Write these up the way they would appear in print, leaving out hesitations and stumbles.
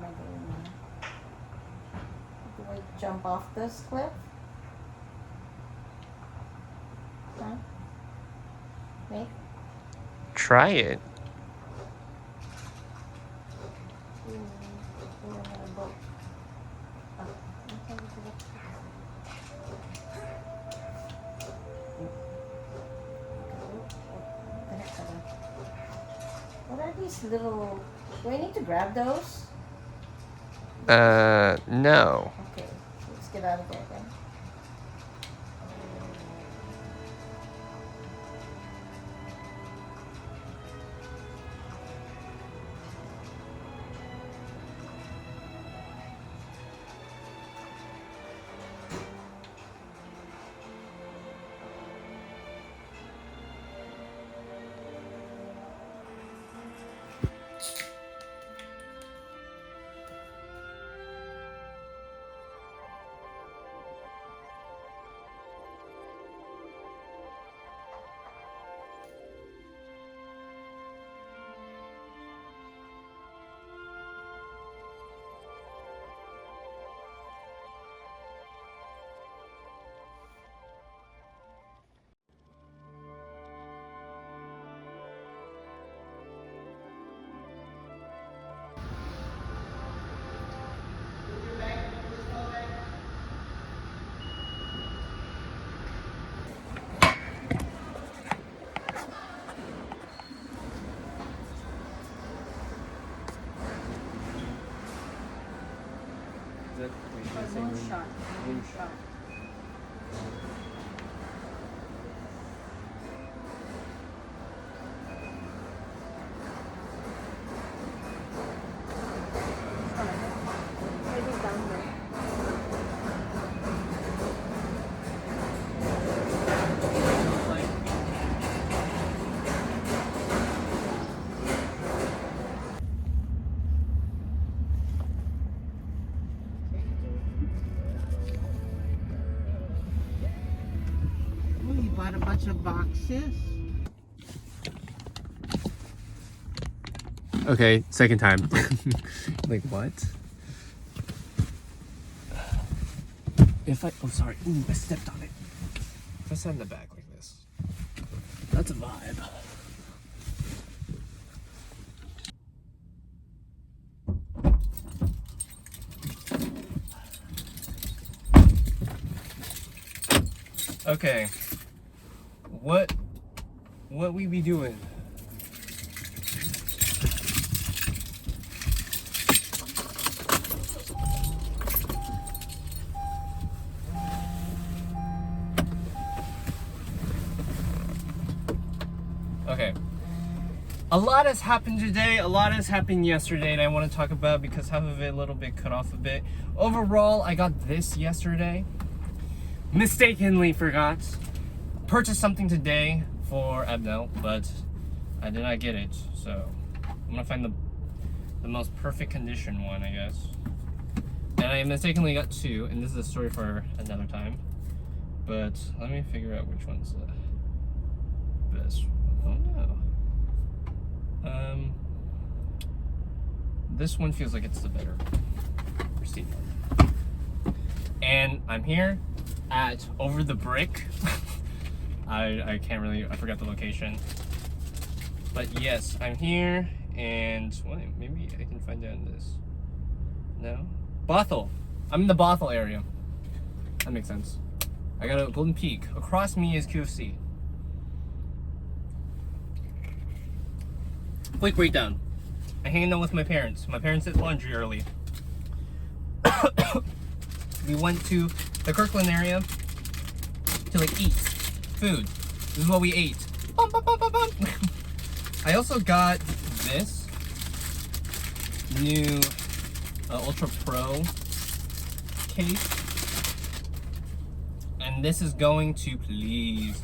am I doing now? Do I jump off this cliff? Huh? Wait. Try it. What are these little... Do I need to grab those? No. Okay, let's get out of there then. Moonshot. You bought a bunch of boxes? Okay, second time. Like what? If I, oh sorry, ooh, I stepped on it. If I sat in the back like this, that's a vibe. Okay, what we be doing? Okay, a lot has happened today, a lot has happened yesterday, and I want to talk about because half of it a little bit cut off a bit. Overall, I got this yesterday. Mistakenly forgot. Purchased something today for Abnel, but I did not get it. So I'm gonna find the most perfect condition one, I guess. And I mistakenly got two, and this is a story for another time. But let me figure out which one's the best. Oh no. This one feels like it's the better receipt one. And I'm here at Over the Brick. I can't really, I forgot the location. But yes, I'm here, and wait, maybe I can find out in this. No? Bothell. I'm in the Bothell area. That makes sense. I got a Golden Peak. Across me is QFC. Quick breakdown. I hang out with my parents. My parents did laundry early. We went to the Kirkland area to like eat food. This is what we ate. Bum, bum, bum, bum, bum. I also got this new Ultra Pro case, and this is going to please,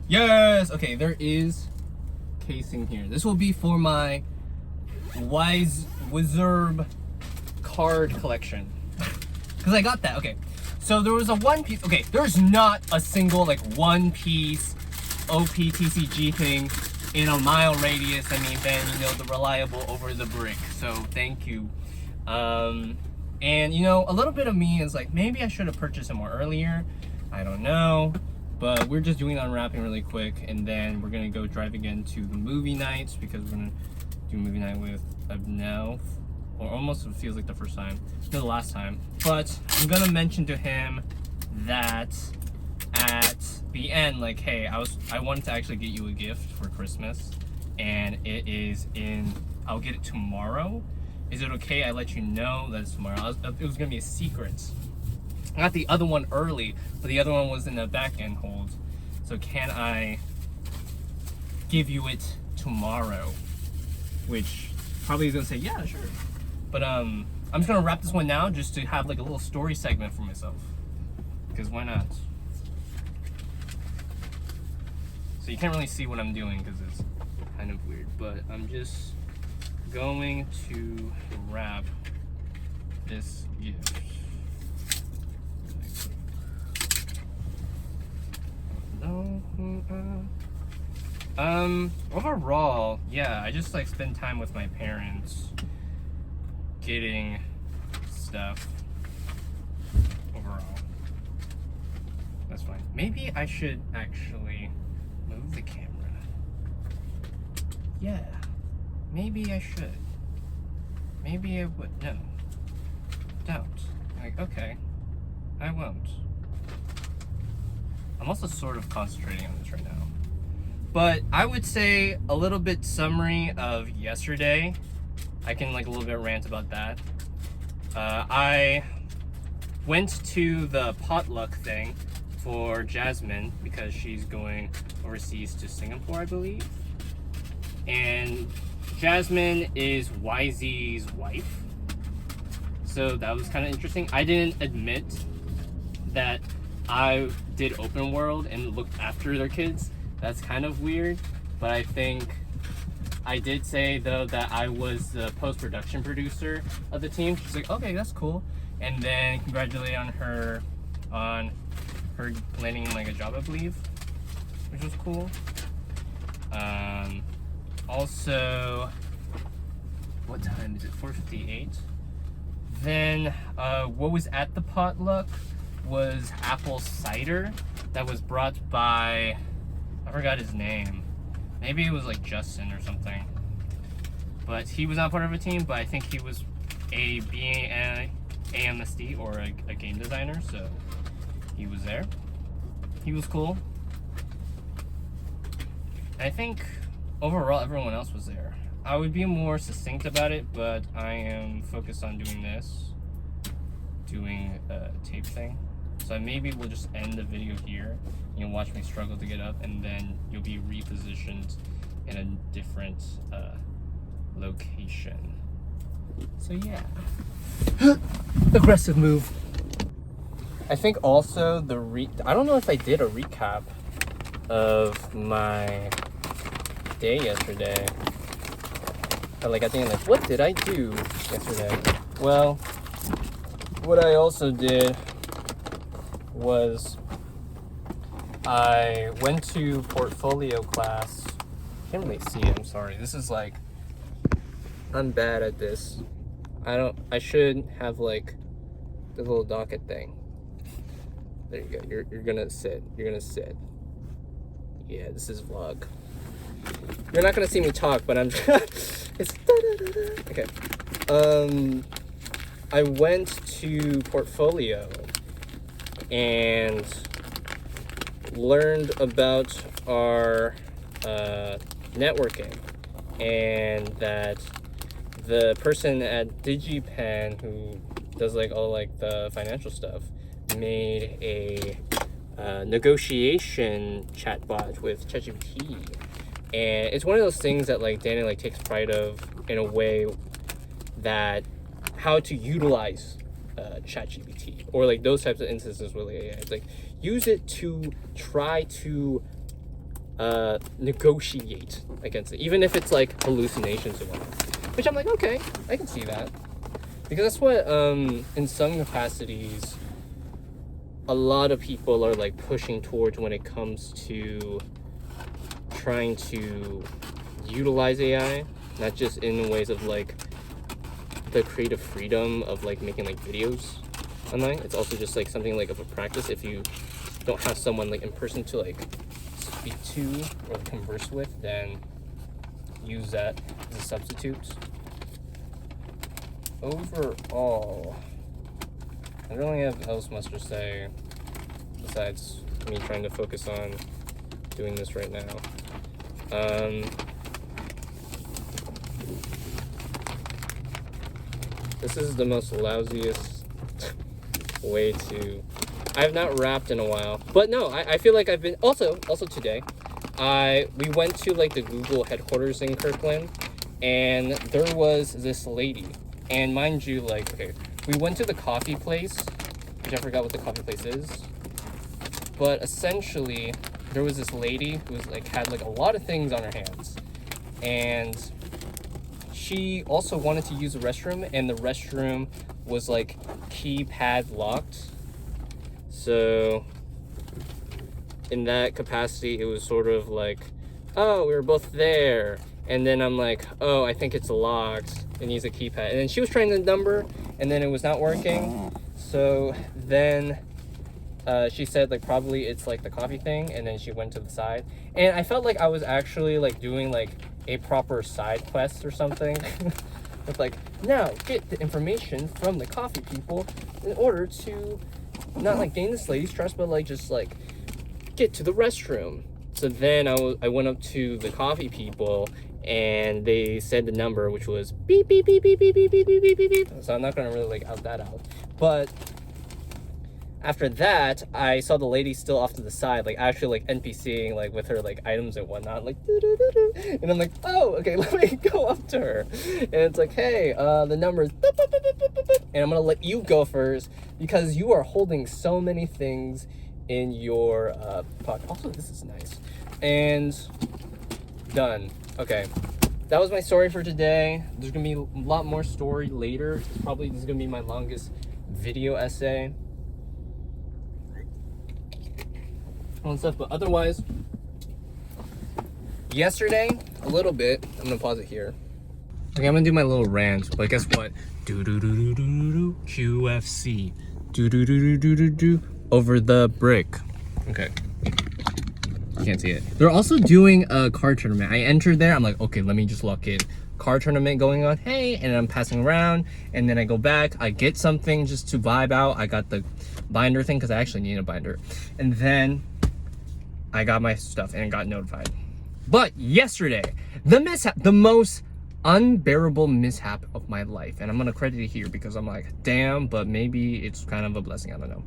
yes. Okay, there is casing here. This will be for my Wizard card collection. Because I got that. Okay, so there was a one piece. Okay, there's not a single like one piece OPTCG thing in a mile radius, I mean, then, you know, the reliable over the brick. So thank you. And, you know, a little bit of me is like, maybe I should have purchased it more earlier. I don't know. But we're just doing unwrapping really quick. And then we're going to go drive again to the movie nights because we're going to do movie night with Abnel. Or almost it feels like the first time. No, the last time. But I'm going to mention to him that at the end, like, hey, I wanted to actually get you a gift for Christmas. And it is I'll get it tomorrow. Is it okay I let you know that it's tomorrow? It was gonna be a secret. I got the other one early, but the other one was in the back end hold. So can I give you it tomorrow? Which probably is gonna say, yeah, sure. But I'm just gonna wrap this one now just to have like a little story segment for myself. Because why not? So you can't really see what I'm doing because it's kind of weird, but I'm just going to wrap this gift. Overall, yeah, I just like spend time with my parents getting stuff overall. That's fine. Maybe I should actually move the camera. Yeah. Maybe I should. Maybe I would. No. Don't. Like, okay. I won't. I'm also sort of concentrating on this right now. But I would say a little bit summary of yesterday. I can like a little bit rant about that. I went to the potluck thing for Jasmine because she's going overseas to Singapore, I believe. And Jasmine is YZ's wife. So that was kind of interesting. I didn't admit that I did open world and looked after their kids. That's kind of weird. But I think I did say though that I was the post-production producer of the team. She's like, okay, that's cool. And then congratulate on her landing like a job, I believe, which was cool. Also, what time is it? 4:58. Then what was at the potluck was apple cider that was brought by, I forgot his name. Maybe it was like Justin or something. But he was not part of a team, but I think he was being an AMSD or a game designer, so he was there. He was cool. I think overall everyone else was there. I would be more succinct about it, but I am focused on doing a tape thing. So maybe we'll just end the video here. You can watch me struggle to get up, and then you'll be repositioned in a different location. So yeah. Aggressive move. I think also I don't know if I did a recap of my day yesterday. But like I think like, what did I do yesterday? Well, what I also did was I went to portfolio class. Can't really see it, I'm sorry. This is like, I'm bad at this. I should have like the little docket thing. There you go. You're gonna sit. You're gonna sit. Yeah, this is vlog. You're not gonna see me talk, but I'm it's okay. I went to portfolio and learned about our networking, and that the person at DigiPen who does like all like the financial stuff made a negotiation chatbot with ChatGPT, and it's one of those things that like Danny like takes pride of in a way that how to utilize ChatGPT or like those types of instances with AI. It's like use it to try to negotiate against it, even if it's like hallucinations and whatnot. Which I'm like, okay, I can see that, because that's what in some capacities a lot of people are like pushing towards when it comes to trying to utilize AI, not just in ways of like the creative freedom of like making like videos online. It's also just like something like of a practice if you don't have someone like in person to like speak to or converse with, then use that as a substitute. Overall, I don't really have else much to say besides me trying to focus on doing this right now. This is the most lousiest way to... I have not rapped in a while, but no, I feel like I've been... Also today, we went to like the Google headquarters in Kirkland, and there was this lady, and mind you, like, okay, we went to the coffee place, which I forgot what the coffee place is, but essentially, there was this lady who was like, had like a lot of things on her hands, and she also wanted to use the restroom, and the restroom was like keypad locked. So in that capacity, it was sort of like, oh, we were both there, and then I'm like, oh, I think it's locked, it needs a keypad. And then she was trying the number, and then it was not working. So then she said like probably it's like the coffee thing, and then she went to the side, and I felt like I was actually like doing like a proper side quest or something. It's like, now get the information from the coffee people in order to not like gain this lady's trust, but like just like get to the restroom. So then I went up to the coffee people, and they said the number, which was beep beep beep beep beep beep beep beep beep beep beep. So I'm not gonna really like out that out, but after that, I saw the lady still off to the side, like actually like NPCing like with her like items and whatnot, like doo-doo-doo-doo. And I'm like, oh, okay, let me go up to her. And it's like, hey, the number is boop, boop, boop, boop, boop, boop, boop. And I'm gonna let you go first because you are holding so many things in your pocket. Also, this is nice. And done. Okay, that was my story for today. There's gonna be a lot more story later. This is gonna be my longest video essay and stuff, but otherwise, yesterday, a little bit, I'm gonna pause it here. Okay, I'm gonna do my little rant, but guess what? Do-do-do-do-do-do-do, QFC. Do-do-do-do-do-do-do, over the brick. Okay. You can't see it. They're also doing a card tournament. I entered there, I'm like, okay, let me just lock in. Card tournament going on, hey, and I'm passing around, and then I go back, I get something just to vibe out. I got the binder thing, because I actually need a binder. And then I got my stuff and got notified. But yesterday, the mishap, the most unbearable mishap of my life, and I'm gonna credit it here because I'm like, damn, but maybe it's kind of a blessing, I don't know.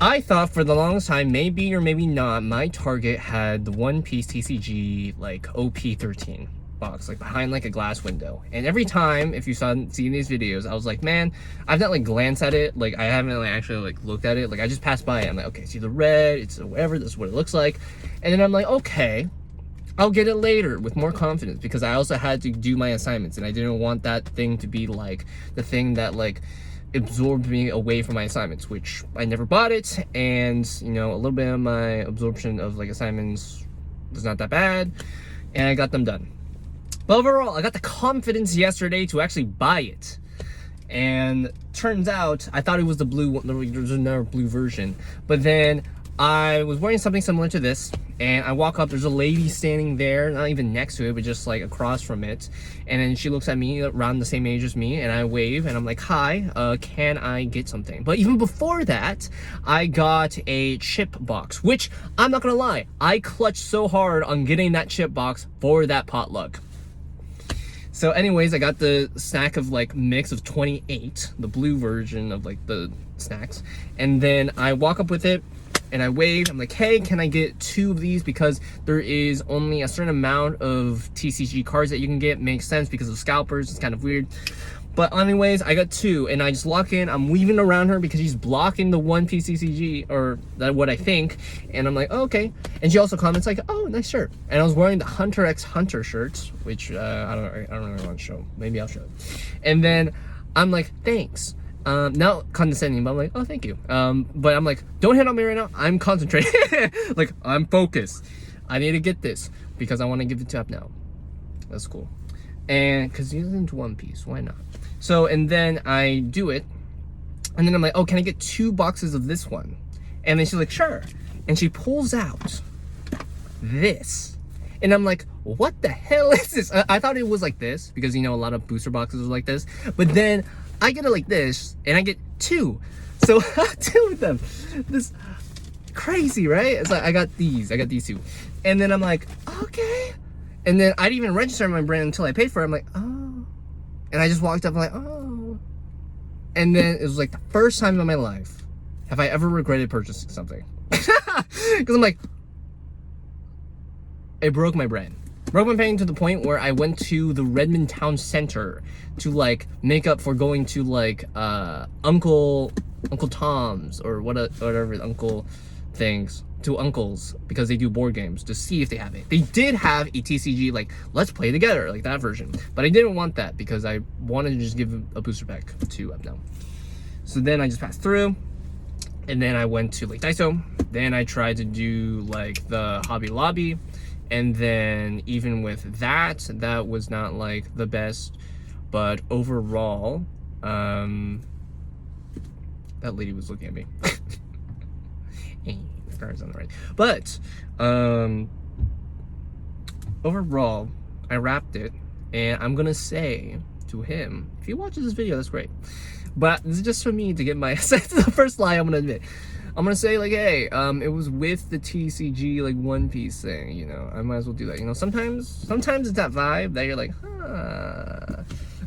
I thought for the longest time, maybe or maybe not, my Target had the One Piece TCG like OP13 box, like behind like a glass window. And every time, if you seen these videos, I was like, man, I've not like glanced at it, like I haven't like actually like looked at it, like I just passed by it. I'm like, okay, see the red, it's whatever, this is what it looks like. And then I'm like, okay, I'll get it later with more confidence, because I also had to do my assignments, and I didn't want that thing to be like the thing that like absorbed me away from my assignments, which I never bought it. And you know, a little bit of my absorption of like assignments was not that bad, and I got them done. But overall, I got the confidence yesterday to actually buy it. And turns out, I thought it was the blue one, there's another blue version. But then I was wearing something similar to this, and I walk up, there's a lady standing there, not even next to it, but just like across from it. And then she looks at me, around the same age as me, and I wave, and I'm like, hi, can I get something? But even before that, I got a chip box, which, I'm not gonna lie, I clutched so hard on getting that chip box for that potluck. So anyways, I got the snack of like mix of 28, the blue version of like the snacks. And then I walk up with it and I wave, I'm like, hey, can I get 2 of these? Because there is only a certain amount of TCG cards that you can get. Makes sense because of scalpers, it's kind of weird. But anyways, I got 2, and I just lock in, I'm weaving around her because she's blocking the One Piece TCG, or that what I think. And I'm like, oh, okay. And she also comments like, oh, nice shirt. And I was wearing the Hunter x Hunter shirts, which I don't really want to show. Maybe I'll show it. And then I'm like, thanks. Not condescending, but I'm like, oh, thank you. But I'm like, don't hit on me right now. I'm concentrating. Like, I'm focused. I need to get this because I want to give it to Abnel. That's cool. And because he's into One Piece, why not? So, and then I do it. And then I'm like, oh, can I get 2 boxes of this one? And then she's like, sure. And she pulls out this. And I'm like, what the hell is this? I thought it was like this because, you know, a lot of booster boxes are like this. But then I get it like this and I get 2. So 2 of them. This crazy, right? It's like I got these 2. And then I'm like, okay. And then I didn't even register my brand until I paid for it. I'm like, oh. And I just walked up, I'm like, oh. And then it was like the first time in my life have I ever regretted purchasing something. Because I'm like, it broke my brain. Broke my brain to the point where I went to the Redmond town center to like make up for going to like Uncle Tom's or whatever uncle things to uncles because they do board games to see if they have it. They did have a TCG like let's play together like that version, but I didn't want that because I wanted to just give a booster pack to Abnel. So then I just passed through, and then I went to like Daiso. Then I tried to do like the Hobby Lobby, and then even with that was not like the best. But overall, that lady was looking at me. Cards on the right. But overall, I wrapped it, and I'm gonna say to him, if he watches this video, that's great. But this is just for me to get my that's the first lie I'm gonna admit. I'm gonna say like, hey, it was with the TCG like One Piece thing, you know. I might as well do that. You know, sometimes it's that vibe that you're like, huh.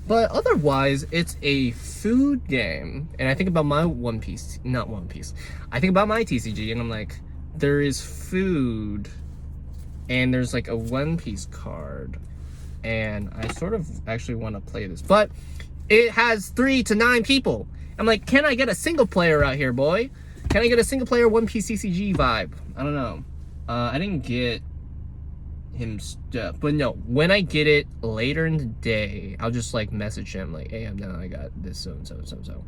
But otherwise, it's a food game. And I think about my One Piece, not One Piece. I think about my TCG and I'm like, there is food and there's like a One Piece card. And I sort of actually want to play this. But it has 3 to 9 people. I'm like, can I get a single player out here, boy? Can I get a single player One Piece TCG vibe? I don't know. I didn't get him stuff, but no, when I get it later in the day, I'll just like message him like, hey, I got this so and so.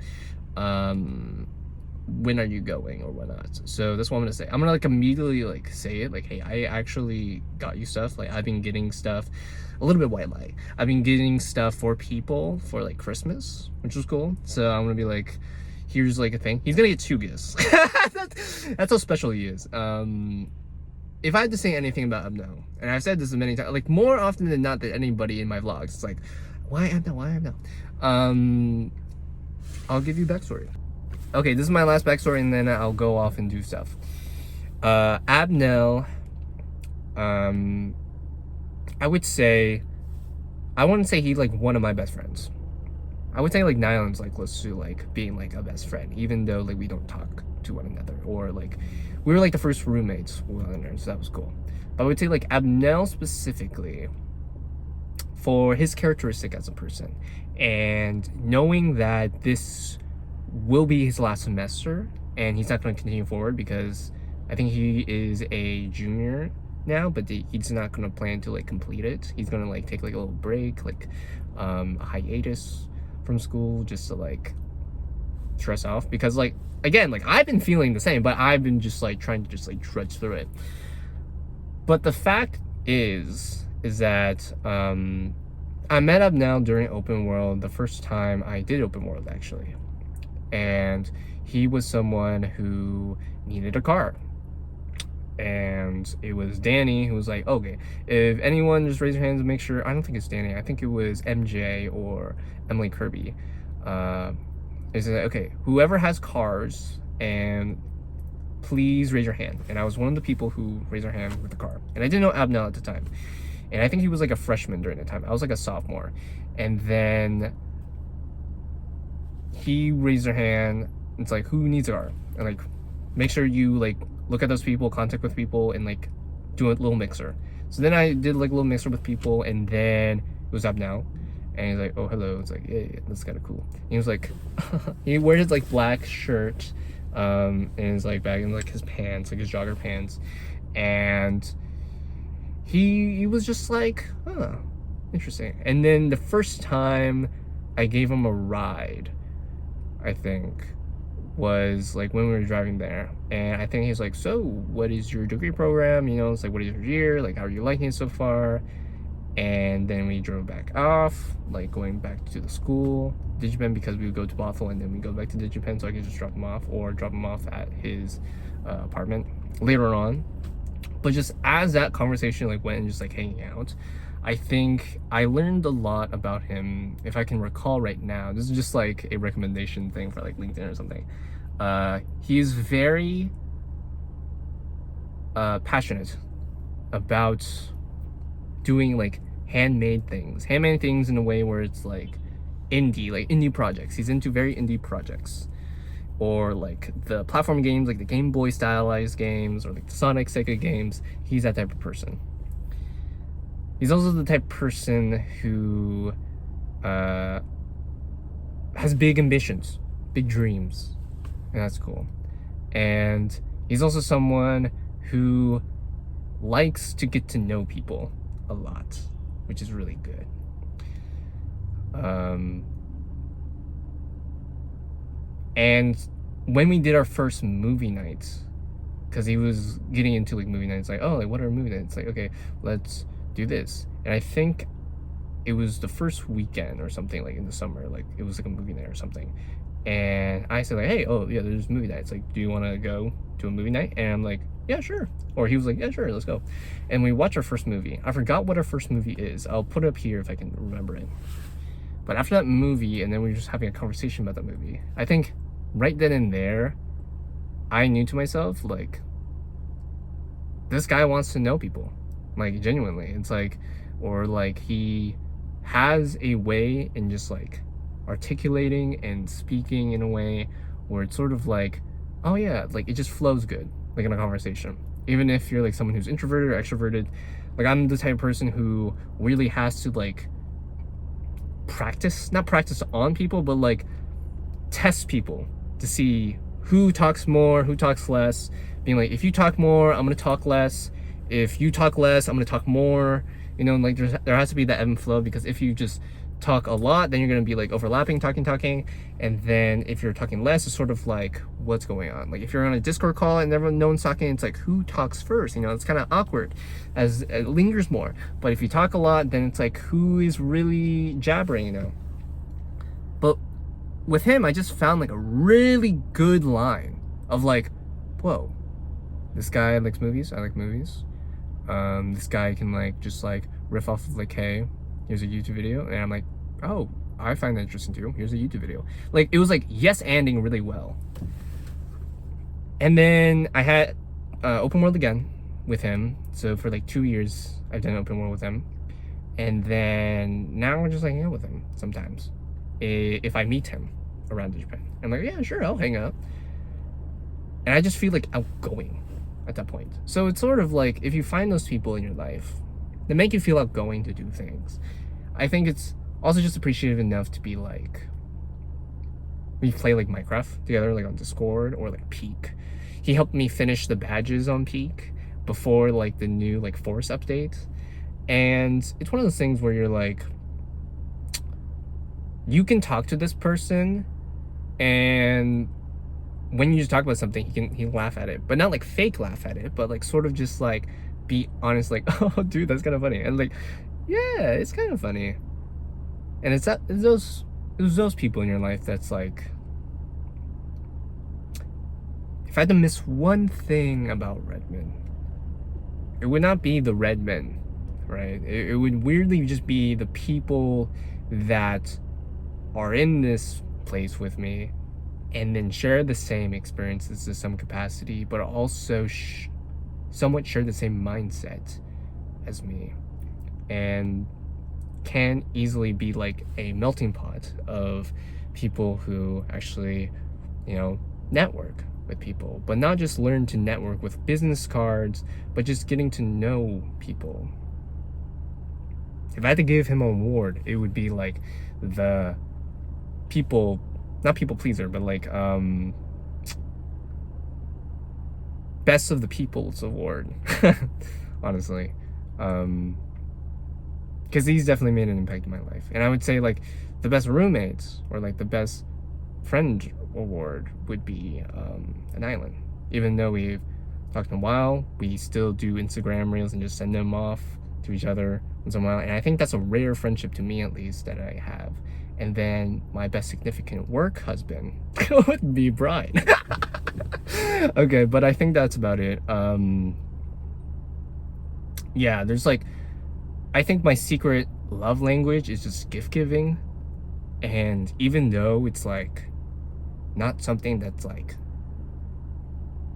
When are you going or whatnot? So that's what I'm gonna say. I'm gonna like immediately like say it like, hey, I actually got you stuff. Like I've been getting stuff, a little bit white lie. I've been getting stuff for people for like Christmas, which was cool. So I'm gonna be like, here's like a thing. He's gonna get 2 gifts. That's how special he is. If I had to say anything about Abnel, and I've said this many times, like more often than not than anybody in my vlogs, it's like, why Abnel? I'll give you backstory. Okay, this is my last backstory, and then I'll go off and do stuff. Abnel, I wouldn't say he's like one of my best friends. I would say like Nylon's like close to like being like a best friend, even though like we don't talk to one another, or like we were like the first roommates with one another, so that was cool. But I would say like Abnel specifically for his characteristic as a person, and knowing that this will be his last semester and he's not going to continue forward because I think he is a junior now, but he's not going to plan to like complete it. He's going to like take like a little break, like a hiatus from school, just to like stress off, because like again, like I've been feeling the same, but I've been just like trying to just like trudge through it. But the fact is that I met Abnel during open world, the first time I did open world actually, and he was someone who needed a car. And it was Danny who was like, okay, if anyone just raise your hands and make sure. I don't think it's Danny, I think it was MJ or Emily Kirby. Is it okay, whoever has cars, and please raise your hand. And I was one of the people who raised their hand with the car, and I didn't know Abnel at the time, and I think he was like a freshman during the time. I was like a sophomore, and then he raised their hand. It's like, who needs a car? And like, make sure you like look at those people, contact with people, and like do a little mixer. So then I did like a little mixer with people, and then it was Abnel, and he's like, oh hello. It's like, yeah, that's kind of cool. And he was like, he wears his like black shirt, and his like bag and like his pants, like his jogger pants, and he was just like, huh, interesting. And then the first time I gave him a ride, I think, was like when we were driving there, and I think he's like, so what is your degree program, you know, it's like, what is your year, like, how are you liking it so far? And then we drove back off, like going back to the school Digipen, because we would go to Bothell and then we go back to Digipen, so I could just drop him off or drop him off at his apartment later on. But just as that conversation like went and just like hanging out, I think I learned a lot about him. If I can recall right now, this is just like a recommendation thing for like LinkedIn or something. He's very passionate about doing like handmade things in a way where it's like indie projects. He's into very indie projects, or like the platform games, like the Game Boy stylized games, or like the Sonic Sega games. He's that type of person. He's also the type of person who has big ambitions, big dreams, and that's cool. And he's also someone who likes to get to know people a lot, which is really good. And when we did our first movie night, because he was getting into like movie nights, like, oh, like what are movie nights? Like, okay, let's do this. And I think it was the first weekend or something, like in the summer, like it was like a movie night or something. And I said like, hey, oh yeah, there's movie nights, like, do you want to go to a movie night? And I'm like, yeah, sure. Or he was like, yeah, sure, let's go. And we watched our first movie. I forgot what our first movie is. I'll put it up here if I can remember it. But after that movie, and then we were just having a conversation about that movie, I think right then and there, I knew to myself, like, this guy wants to know people, like, genuinely. It's like, or like he has a way in just like articulating and speaking in a way where it's sort of like, oh yeah, like it just flows good, like in a conversation. Even if you're like someone who's introverted or extroverted, like I'm the type of person who really has to like not practice on people, but like test people to see who talks more, who talks less. Being like, if you talk more, I'm gonna talk less. If you talk less, I'm gonna talk more. You know, like there has to be that ebb and flow, because if you just talk a lot, then you're gonna be like overlapping, talking, and then if you're talking less, it's sort of like, what's going on? Like if you're on a Discord call and no one's talking, it's like, who talks first? You know, it's kind of awkward as it lingers more. But if you talk a lot, then it's like, who is really jabbering, you know? But with him, I just found like a really good line of like, whoa, this guy likes movies, I like movies. This guy can like just like riff off of like, hey, here's a YouTube video, and I'm like, oh, I find that interesting too. Here's a YouTube video. Like it was like yes-anding really well. And then I had open world again with him. So for like 2 years, I've done open world with him. And then now we're just hanging out with him sometimes. If I meet him around Japan, I'm like, yeah, sure, I'll hang out. And I just feel like outgoing at that point. So it's sort of like, if you find those people in your life that make you feel outgoing to do things, I think it's also just appreciative enough to be like, we play like Minecraft together, like on Discord or like Peak. He helped me finish the badges on Peak before like the new like Forest update. And it's one of those things where you're like, you can talk to this person, and when you just talk about something, he'll laugh at it, but not like fake laugh at it, but like sort of just like be honest, like, oh dude, that's kind of funny. And like, yeah, it's kind of funny. And it's those people in your life that's like, if I had to miss one thing about Redmond, it would not be the Redmond, right? It would weirdly just be the people that are in this place with me and then share the same experiences to some capacity, but also somewhat share the same mindset as me, and can easily be like a melting pot of people who actually, you know, network with people, but not just learn to network with business cards, but just getting to know people. If I had to give him an award, it would be like the people, not people pleaser, but like best of the people's award. Honestly, because he's definitely made an impact in my life. And I would say like the best roommates, or like the best friend award would be an island. Even though we've talked in a while, we still do Instagram reels and just send them off to each other once in a while. And I think that's a rare friendship, to me at least, that I have. And then my best significant work husband would be Brian. Okay, but I think that's about it. Yeah, there's like, I think my secret love language is just gift giving. And even though it's like not something that's like,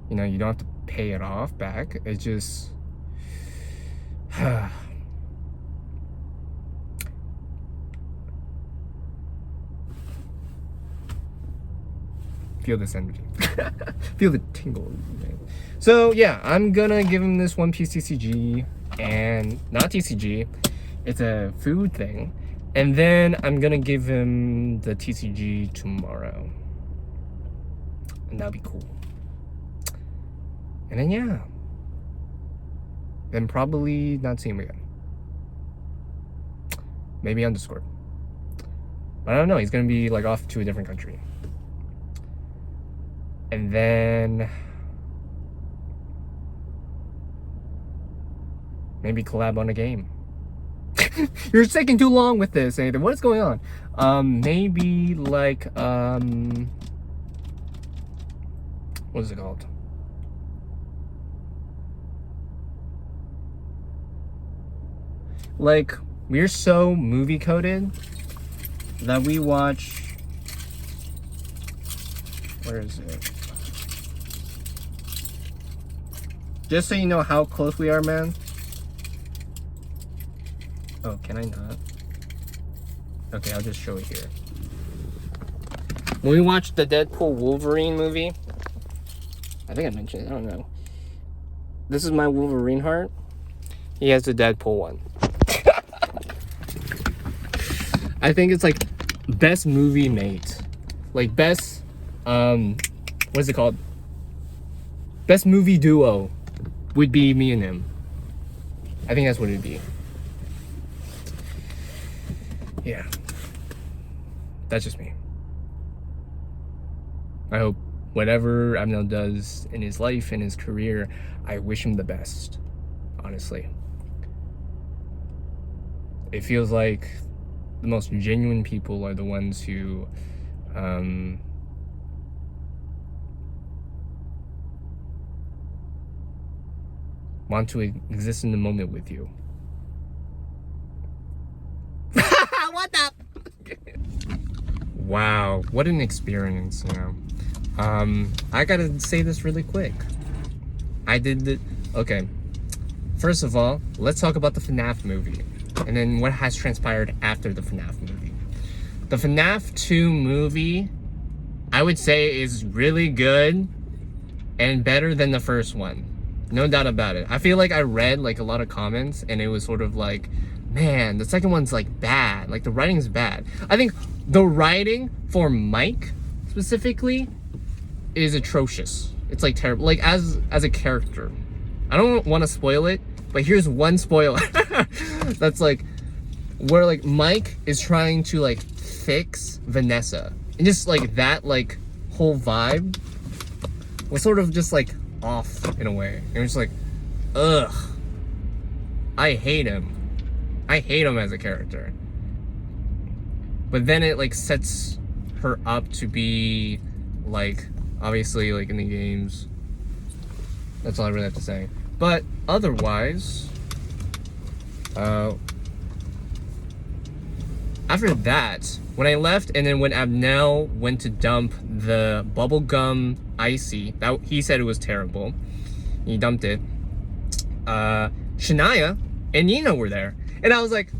you know, you don't have to pay it off back, it's just feel this energy. Feel the tingle. So yeah, I'm gonna give him this one piece TCG, and not TCG, it's a food thing. And then I'm gonna give him the TCG tomorrow. And that'll be cool. And then yeah. Then probably not see him again. Maybe on Discord. But I don't know, he's gonna be like off to a different country. And then maybe collab on a game. You're taking too long with this, Nathan. What is going on? Maybe like what is it called? Like, we're so movie coded that we watch, where is it? Just so you know how close we are, man. Oh, can I not? Okay, I'll just show it here. When we watched the Deadpool Wolverine movie, I think I mentioned it, I don't know. This is my Wolverine heart. He has the Deadpool one. I think it's like best movie mate. Like best, what is it called? Best movie duo would be me and him. I think that's what it'd be. Yeah. That's just me. I hope whatever Abnel does in his life, in his career, I wish him the best. Honestly. It feels like the most genuine people are the ones who want to exist in the moment with you. What the? Wow, what an experience, you know. I gotta say this really quick. I did the, okay. First of all, let's talk about the FNAF movie. And then what has transpired after the FNAF movie. The FNAF 2 movie, I would say, is really good and better than the first one. No doubt about it. I feel like I read like a lot of comments and it was sort of like, man, the second one's like bad. Like the writing's bad. I think the writing for Mike specifically is atrocious. It's like terrible. Like as a character. I don't want to spoil it, but here's one spoiler. That's like where like Mike is trying to like fix Vanessa. And just like that like whole vibe was sort of just like off in a way. And it's like, ugh. I hate him. I hate him as a character. But then it like sets her up to be like obviously like in the games. That's all I really have to say. But otherwise, after that, when I left and then when Abnel went to dump the bubblegum icy, that he said it was terrible. He dumped it. Shania and Nina were there. And I was like,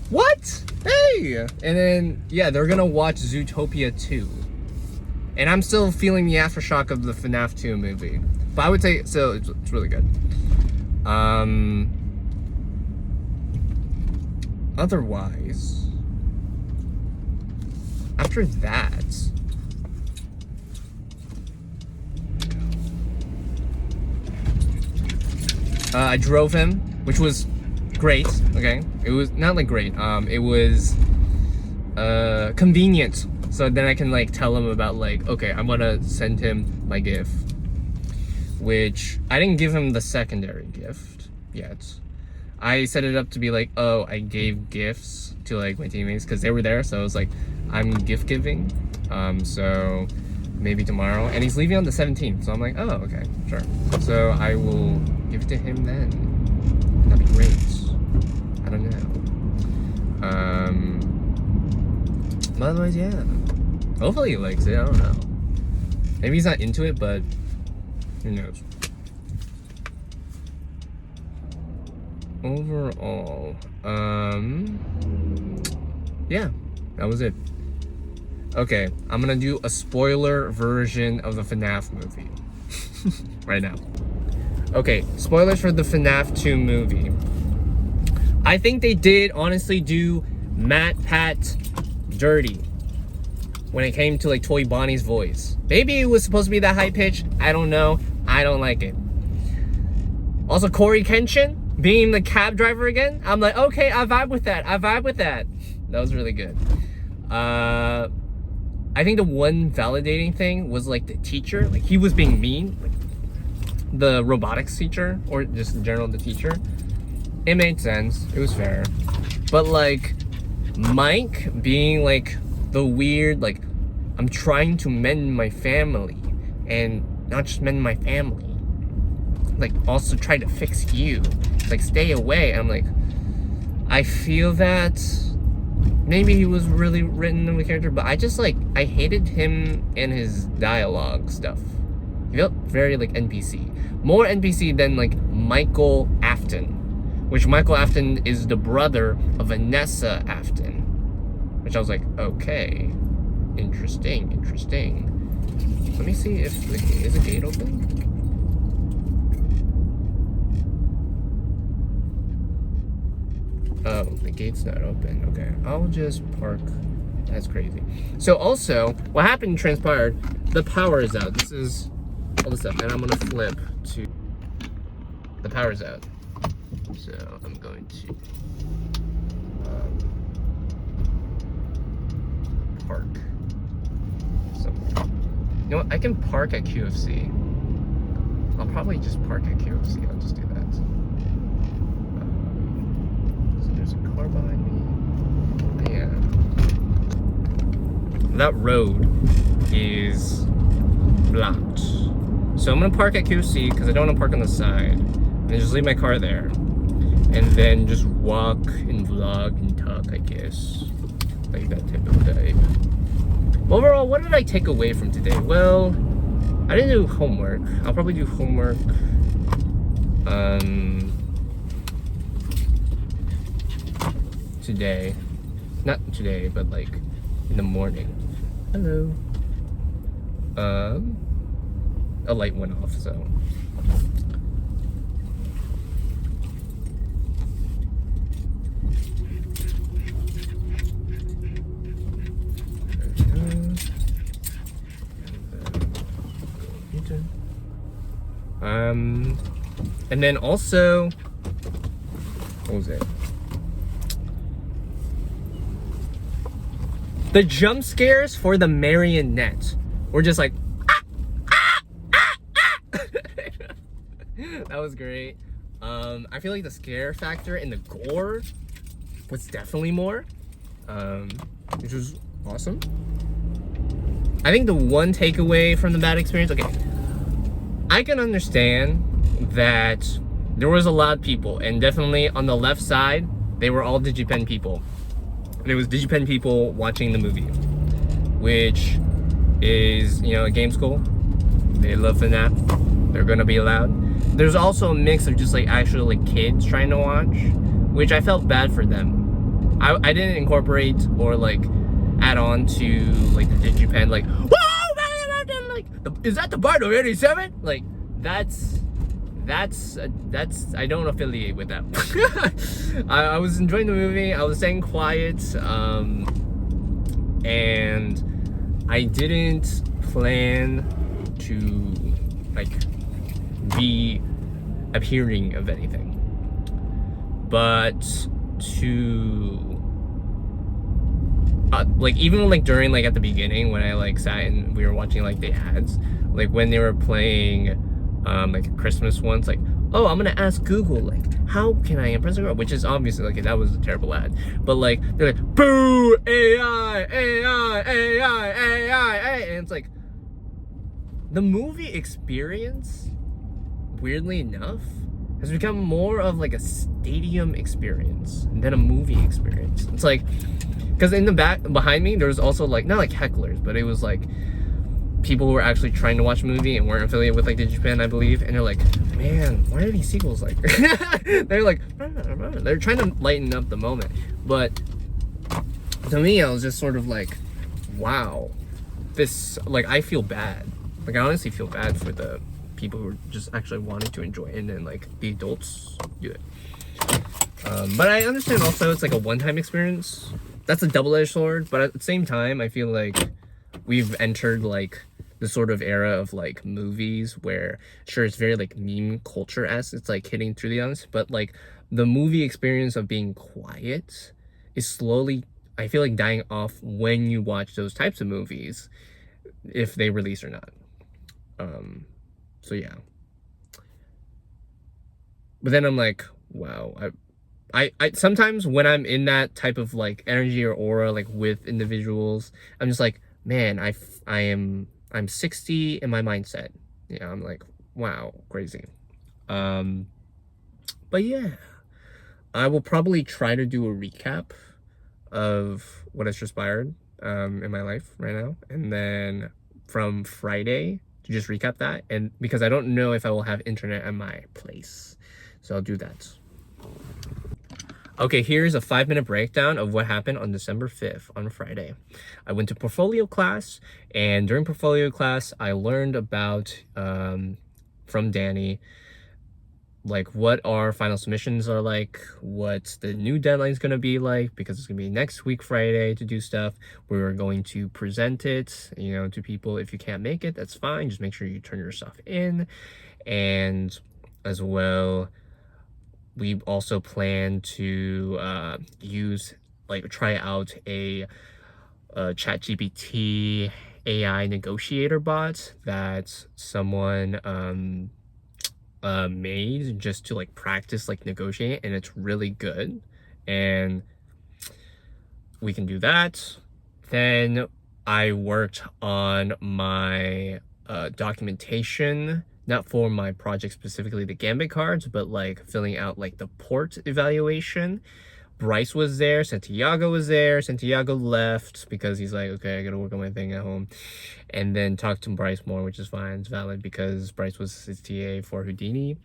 what? Hey! And then, yeah, they're gonna watch Zootopia 2. And I'm still feeling the aftershock of the FNAF 2 movie. But I would say, so it's really good. Otherwise, after that, I drove him, which was great. Okay, it was not like great. It was convenient. So then I can like tell him about like, okay, I'm gonna send him my gift, which I didn't give him the secondary gift yet. I set it up to be like, oh, I gave gifts to like my teammates because they were there. So I was like, I'm gift giving. So maybe tomorrow, and he's leaving on the 17th. So I'm like, oh, okay, sure. So I will give it to him then. That'd be great. I don't know. But otherwise, yeah. Hopefully he likes it. I don't know. Maybe he's not into it, but who knows. Overall, yeah, that was it. Okay, I'm gonna do a spoiler version of the FNAF movie right now. Okay, spoilers for the FNAF 2 movie. I think they did honestly do Matt Pat dirty when it came to like Toy Bonnie's voice. Maybe it was supposed to be that high pitch. I don't know. I don't like it. Also, Corey Kenshin being the cab driver again. I'm like, okay, I vibe with that. That was really good. I think the one validating thing was like the teacher. Like he was being mean. Like the robotics teacher, or just in general the teacher. It made sense. It was fair. But like Mike being like the weird, like, I'm trying to mend my family, and not just mend my family, like also try to fix you, like stay away. I'm like, I feel that maybe he was really written in the character, but I just like, I hated him and his dialogue stuff. He felt very like NPC, more NPC than like Michael Afton, which Michael Afton is the brother of Vanessa Afton, which I was like, okay, interesting. Let me see if is the gate open? Oh, the gate's not open. Okay, I'll just park. That's crazy. So also, what happened transpired, the power is out. This is all this stuff, and I'm gonna flip to, the power's out. So I'm going to park somewhere. You know what? I can park at QFC. I'll probably just park at QFC. I'll just do that. So there's a car behind me. Yeah. That road is blocked. So I'm gonna park at QFC because I don't want to park on the side. And just leave my car there. And then just walk and vlog and talk, I guess. Like that type of day. Overall, what did I take away from today? Well, I didn't do homework. I'll probably do homework today. Not today, but like in the morning. Hello. A light went off, so. And then also, what was it? The jump scares for the marionette were just like, that was great. I feel like the scare factor and the gore was definitely more, which was awesome. I think the one takeaway from the bad experience, okay, I can understand that there was a lot of people, and definitely on the left side, they were all DigiPen people. There was DigiPen people watching the movie, which is, you know, a game school. They love FNAF. They're gonna be loud. There's also a mix of just like actually like kids trying to watch, which I felt bad for them. I didn't incorporate or like add on to like the DigiPen, like, whoa, like, is that the Bardo 87? Like, that's I don't affiliate with that. I was enjoying the movie. I was staying quiet, and I didn't plan to like be appearing of anything. but to like even like during like at the beginning when I like sat and we were watching like the ads, like when they were playing like Christmas ones, like, oh, I'm gonna ask Google like how can I impress a girl, which is obviously like that was a terrible ad, but like they're like boo AI AI AI AI, and it's like the movie experience, weirdly enough, has become more of like a stadium experience than a movie experience. It's like, because in the back behind me there was also like not like hecklers, but it was like people who were actually trying to watch a movie and weren't affiliated with like Digipen, I believe, and they're like, man, why are these sequels like they're like they're trying to lighten up the moment. But to me, I was just sort of like, wow, this, like, I feel bad, like I honestly feel bad for the people who are just actually wanting to enjoy it, and then like the adults do it. But I understand also it's like a one-time experience. That's a double-edged sword, but at the same time I feel like we've entered like the sort of era of like movies where, sure, it's very like meme culture-esque, it's like hitting through the audience, but like the movie experience of being quiet is slowly, I feel like, dying off when you watch those types of movies, if they release or not. So yeah. But then I'm like, wow, I sometimes when I'm in that type of like energy or aura, like with individuals, I'm just like, man, I'm 60 in my mindset. Yeah, I'm like, wow, crazy. But yeah, I will probably try to do a recap of what has transpired in my life right now, and then from Friday to just recap that, and because I don't know if I will have internet at my place, so I'll do that. Okay, here's a 5-minute breakdown of what happened on December 5th, on Friday. I went to portfolio class, and during portfolio class, I learned about, from Danny, like what our final submissions are like, what the new deadline is going to be like, because it's going to be next week Friday to do stuff. We're going to present it, you know, to people. If you can't make it, that's fine. Just make sure you turn your stuff in. And as well, we also plan to try out a ChatGPT AI negotiator bot that someone made just to like practice like negotiate, and it's really good, and we can do that. Then I worked on my documentation, not for my project specifically, the Gambit cards, but like filling out like the port evaluation. Bryce was there, Santiago was there. Santiago left because he's like, okay, I gotta work on my thing at home. And then talked to Bryce more, which is fine, it's valid, because Bryce was his TA for Houdini.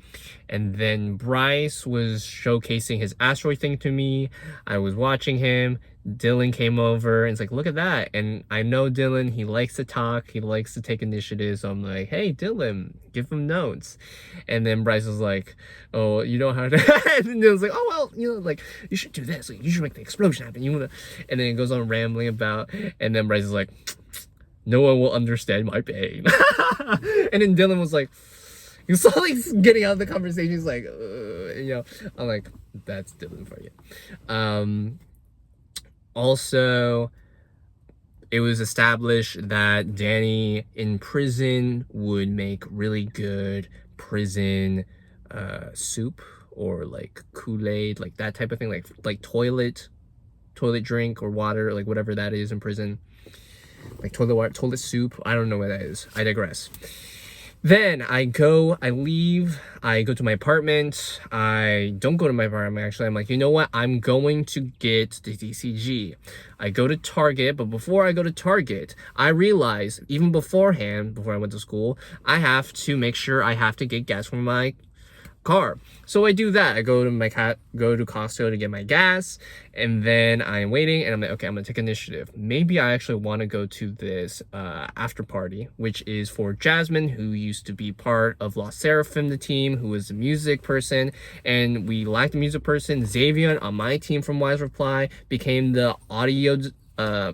And then Bryce was showcasing his asteroid thing to me. I was watching him. Dylan came over and it's like, look at that. And I know Dylan, he likes to talk, he likes to take initiative, so I'm like, hey Dylan, give him notes. And then Bryce was like, oh, you know how to and then Dylan's like, oh well, you know, like, you should do this, like, you should make the explosion happen, you wanna. And then it goes on rambling about, and then Bryce is like, no one will understand my pain. And then Dylan was like, he was like getting out of the conversation, he's like, you know, I'm like, that's Dylan for you. Also, it was established that Danny in prison would make really good prison soup, or like Kool-Aid, like that type of thing, like toilet drink or water, like whatever that is in prison, like toilet water, toilet soup. I don't know what that is. I digress. Then I leave, I go to my apartment. I don't go to my apartment, actually. I'm like, you know what? I'm going to get the DCG. I go to Target, but before I go to Target, I realize, even beforehand, before I went to school, I have to make sure I have to get gas for my car. So I do that. I go to Costco to get my gas, and then I'm waiting, and I'm like, okay, I'm gonna take initiative. Maybe I actually want to go to this after party, which is for Jasmine, who used to be part of Lost Seraphim, the team, who was the music person, and we lacked a music person. Xavier on my team from Wise Reply became the audio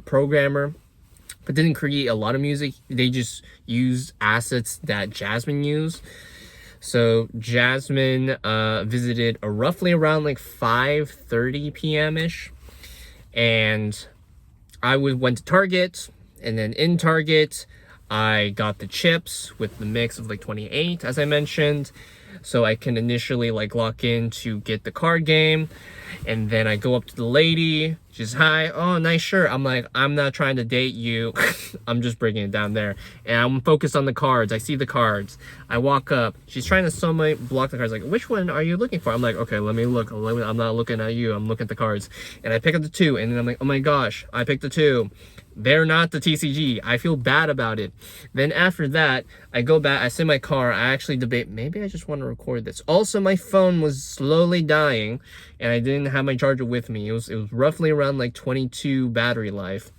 programmer, but didn't create a lot of music. They just used assets that Jasmine used. So Jasmine visited roughly around like 5:30 p.m. ish, and I went to Target, and then in Target, I got the chips with the mix of like 28, as I mentioned, so I can initially like lock in to get the card game. And then I go up to the lady. She's, hi, oh, nice shirt. I'm like, I'm not trying to date you. I'm just breaking it down there. And I'm focused on the cards. I see the cards. I walk up. She's trying to somehow block the cards. Like, which one are you looking for? I'm like, okay, let me look. I'm not looking at you. I'm looking at the cards. And I pick up the 2. And then I'm like, oh my gosh, I picked the 2. They're not the TCG. I feel bad about it. Then after that, I go back, I sit in my car, I actually debate, maybe I just want to record this. Also, my phone was slowly dying, and I didn't have my charger with me. It was roughly around like 22 battery life.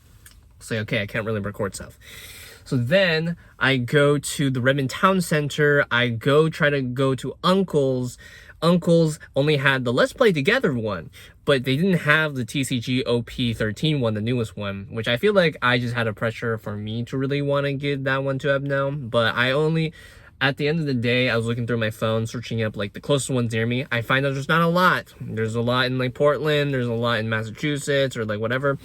So, okay, I can't really record stuff. So then I go to the Redmond Town Center. I try to go to Uncle's. Uncle's only had the Let's Play Together one, but they didn't have the TCG OP13 one, the newest one, which I feel like I just had a pressure for me to really want to give that one to Abnel. But at the end of the day, I was looking through my phone, searching up like the closest ones near me. I find out there's not a lot. There's a lot in like Portland, there's a lot in Massachusetts, or like whatever.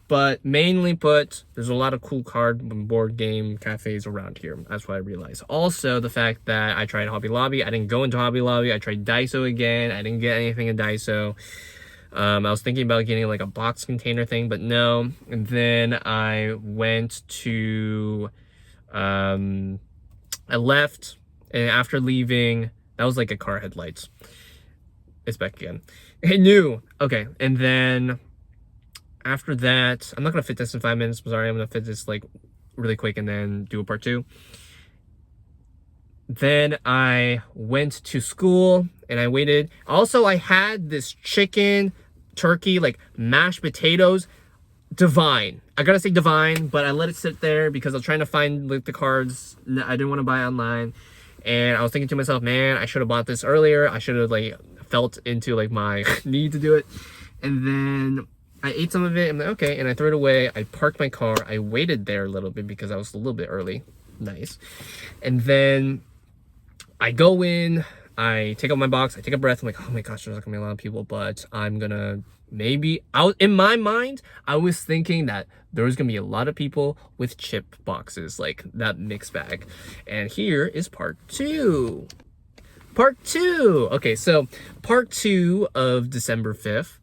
But mainly put, there's a lot of cool card and board game cafes around here. That's what I realized. Also, the fact that I tried Hobby Lobby. I didn't go into Hobby Lobby. I tried Daiso again. I didn't get anything in Daiso. I was thinking about getting like a box container thing, but no. And then I went to, I left, and after leaving, that was like a car headlights. It's back again. It knew. Okay, and then after that, I'm not gonna fit this in 5 minutes. I'm sorry, I'm gonna fit this like really quick and then do a part 2. Then I went to school and I waited. Also, I had this chicken, turkey, like mashed potatoes. Divine. I gotta say divine, but I let it sit there because I was trying to find like the cards I didn't want to buy online. And I was thinking to myself, man, I should have bought this earlier. I should have like felt into like my need to do it. And then I ate some of it. I'm like, okay, and I threw it away. I parked my car. I waited there a little bit because I was a little bit early. Nice. And then I go in. I take out my box. I take a breath. I'm like, oh my gosh, there's not gonna be a lot of people, but I'm gonna maybe out in my mind, I was thinking that there was gonna be a lot of people with chip boxes, like that mixed bag. And here is part 2. Part 2. Okay, so part 2 of December 5th.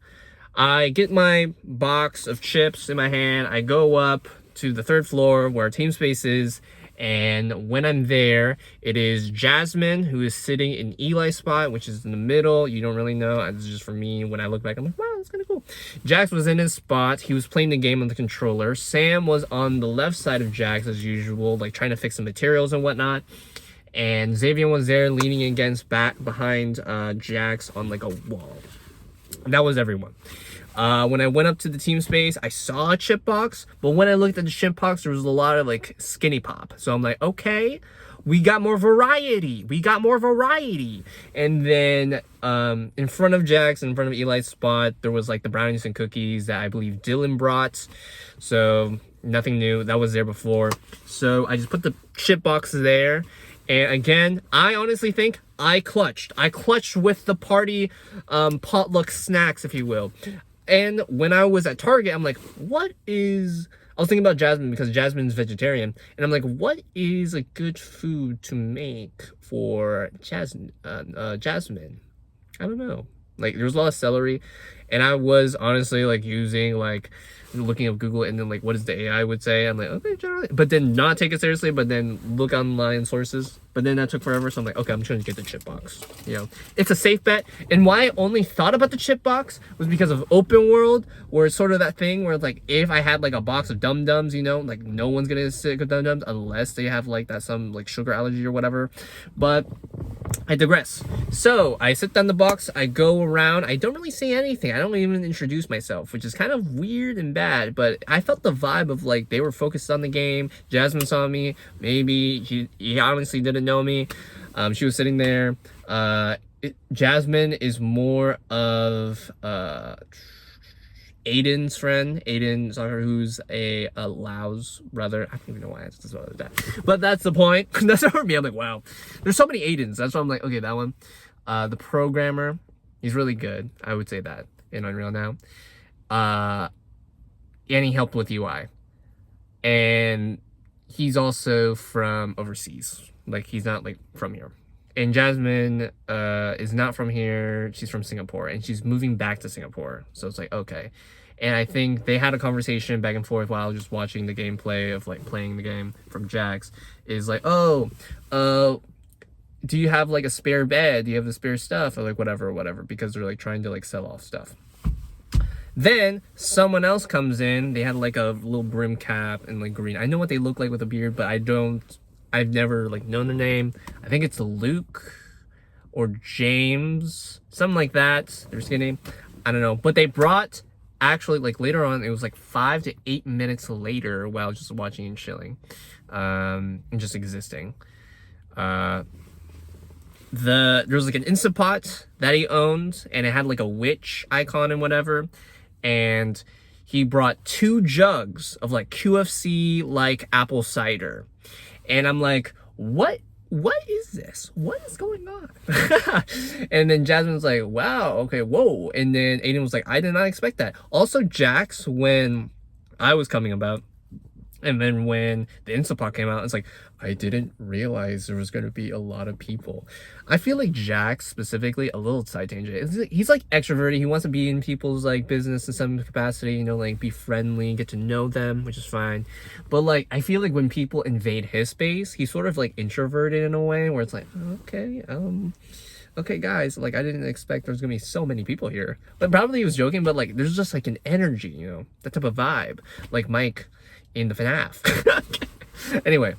I get my box of chips in my hand. I go up to the 3rd floor where our team space is. And when I'm there, it is Jasmine, who is sitting in Eli's spot, which is in the middle. You don't really know. It's just for me. When I look back, I'm like, wow, that's kind of cool. Jax was in his spot. He was playing the game on the controller. Sam was on the left side of Jax, as usual, like trying to fix some materials and whatnot. And Xavier was there leaning against back behind Jax on like a wall. That was everyone. When I went up to the team space, I saw a chip box, but when I looked at the chip box, there was a lot of like skinny pop. So I'm like, okay, we got more variety. And then in front of Jax, in front of Eli's spot, there was like the brownies and cookies that I believe Dylan brought. So nothing new. That was there before. So I just put the chip box there. And again, I honestly think I clutched. I clutched with the party potluck snacks, if you will. And when I was at Target, I'm like, I was thinking about Jasmine because Jasmine's vegetarian. And I'm like, what is a good food to make for Jasmine? I don't know. Like, there's a lot of celery. And I was honestly like using like looking up Google and then like what is the AI would say. I'm like, okay, generally, but then not take it seriously, but then look online sources. But then that took forever, so I'm like, okay, I'm trying to get the chip box. You know, it's a safe bet. And why I only thought about the chip box was because of open world, where it's sort of that thing where it's like, if I had like a box of Dum-Dums, you know, like no one's gonna stick with Dum-Dums unless they have like that some like sugar allergy or whatever. But I digress. So I sit down the box, I go around, I don't really say anything. I don't even introduce myself, which is kind of weird and bad, but I felt the vibe of like they were focused on the game. Jasmine saw me. Maybe he honestly didn't know me. She was sitting there. Jasmine is more of Aiden's friend, Aiden Soccer, who's a Laos brother. I don't even know why I just about that, but that's the point. That's for me. I'm like, wow, there's so many Aidens. That's why I'm like, okay, that one. The programmer, he's really good. I would say that in Unreal now. And he helped with UI, and he's also from overseas. Like, he's not like from here. And Jasmine is not from here. She's from Singapore, and she's moving back to Singapore. So it's like, okay. And I think they had a conversation back and forth while just watching the gameplay of like playing the game from Jax. Is like, oh, do you have like a spare bed? Do you have the spare stuff? Or like whatever, because they're like trying to like sell off stuff. Then someone else comes in. They had like a little brim cap and like green. I know what they look like with a beard, but I've never like known their name. I think it's Luke or James, something like that. Their skin name, I don't know. But they brought, actually, like later on, it was like 5 to 8 minutes later while just watching and chilling, and just existing. There was like an Instant Pot that he owned, and it had like a witch icon and whatever. And he brought 2 jugs of like QFC like apple cider. And I'm like, what is this? What is going on? And then Jasmine's like, wow, okay, whoa. And then Aiden was like, I did not expect that. Also, Jax, when I was coming about, and then when the Instant Pot came out, it's like, I didn't realize there was going to be a lot of people. I feel like Jax specifically, a little side tangent, he's like extroverted. He wants to be in people's like business in some capacity, you know, like be friendly, get to know them, which is fine. But like, I feel like when people invade his space, he's sort of like introverted in a way where it's like, okay guys, like I didn't expect there's gonna be so many people here. But probably he was joking, but like there's just like an energy, you know, that type of vibe, like Mike in the FNAF. Anyway,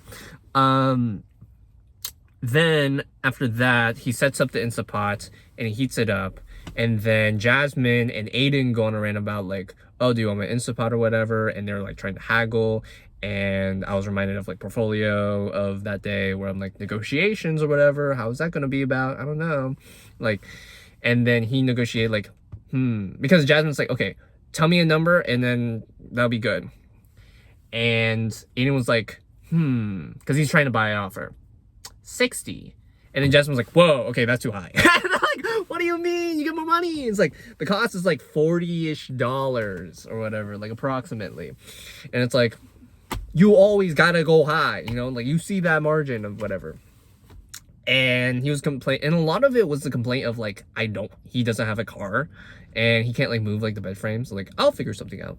then after that, he sets up the Instant Pot and he heats it up. And then Jasmine and Aiden go on a rant about like, oh, do you want my Instant Pot or whatever? And they're like trying to haggle. And I was reminded of like Portfolio of that day where I'm like, negotiations or whatever. How is that going to be about? I don't know. Like, and then he negotiated like, because Jasmine's like, okay, tell me a number and then that'll be good. And Aiden was like, because he's trying to buy an offer. 60. And then Jasmine was like, whoa, okay, that's too high. And I'm like, what do you mean? You get more money. It's like, the cost is like $40-ish or whatever, like approximately. And it's like, you always gotta go high, you know, like you see that margin of whatever. And he was complaining, and a lot of it was the complaint of like, he doesn't have a car and he can't like move like the bed frames. So, like, I'll figure something out.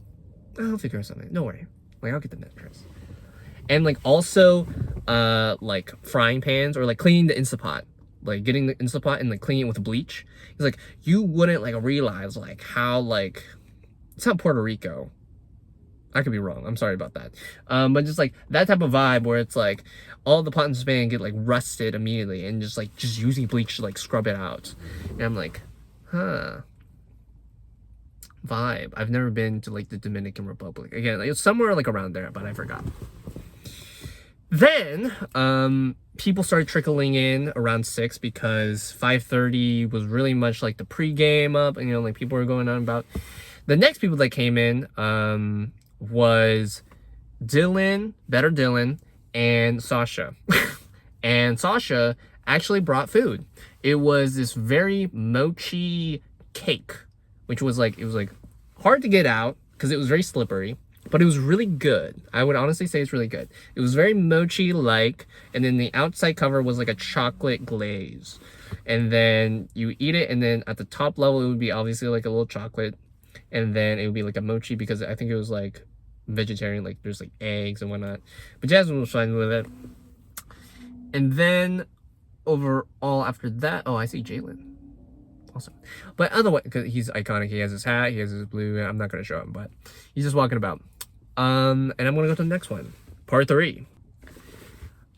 I'll figure something. Don't worry. Like, I'll get the mattress. And like also like frying pans or like cleaning the Instant Pot, like getting the Instant Pot and like cleaning it with bleach. He's like, you wouldn't like realize like how like, it's not Puerto Rico. I could be wrong. I'm sorry about that. But just like that type of vibe where it's like all the pot and span get like rusted immediately and just using bleach to like scrub it out. And I'm like, vibe. I've never been to like the Dominican Republic. Again, it's somewhere like around there, but I forgot. Then people started trickling in around 6 because 5:30 was really much like the pregame up, and you know, like people were going on about. The next people that came in was Dylan, Better Dylan, and Sasha. And Sasha actually brought food. It was this very mochi cake, which was like, it was like hard to get out because it was very slippery, but it was really good. I would honestly say it's really good. It was very mochi-like, and then the outside cover was like a chocolate glaze. And then you eat it, and then at the top level, it would be obviously like a little chocolate, and then it would be like a mochi because I think it was like vegetarian, like there's like eggs and whatnot. But Jasmine was fine with it. And then overall after that, oh, I see Jalen. Awesome. But otherwise, because he's iconic, he has his hat, he has his blue, I'm not going to show him, but he's just walking about. And I'm going to go to the next one, part 3.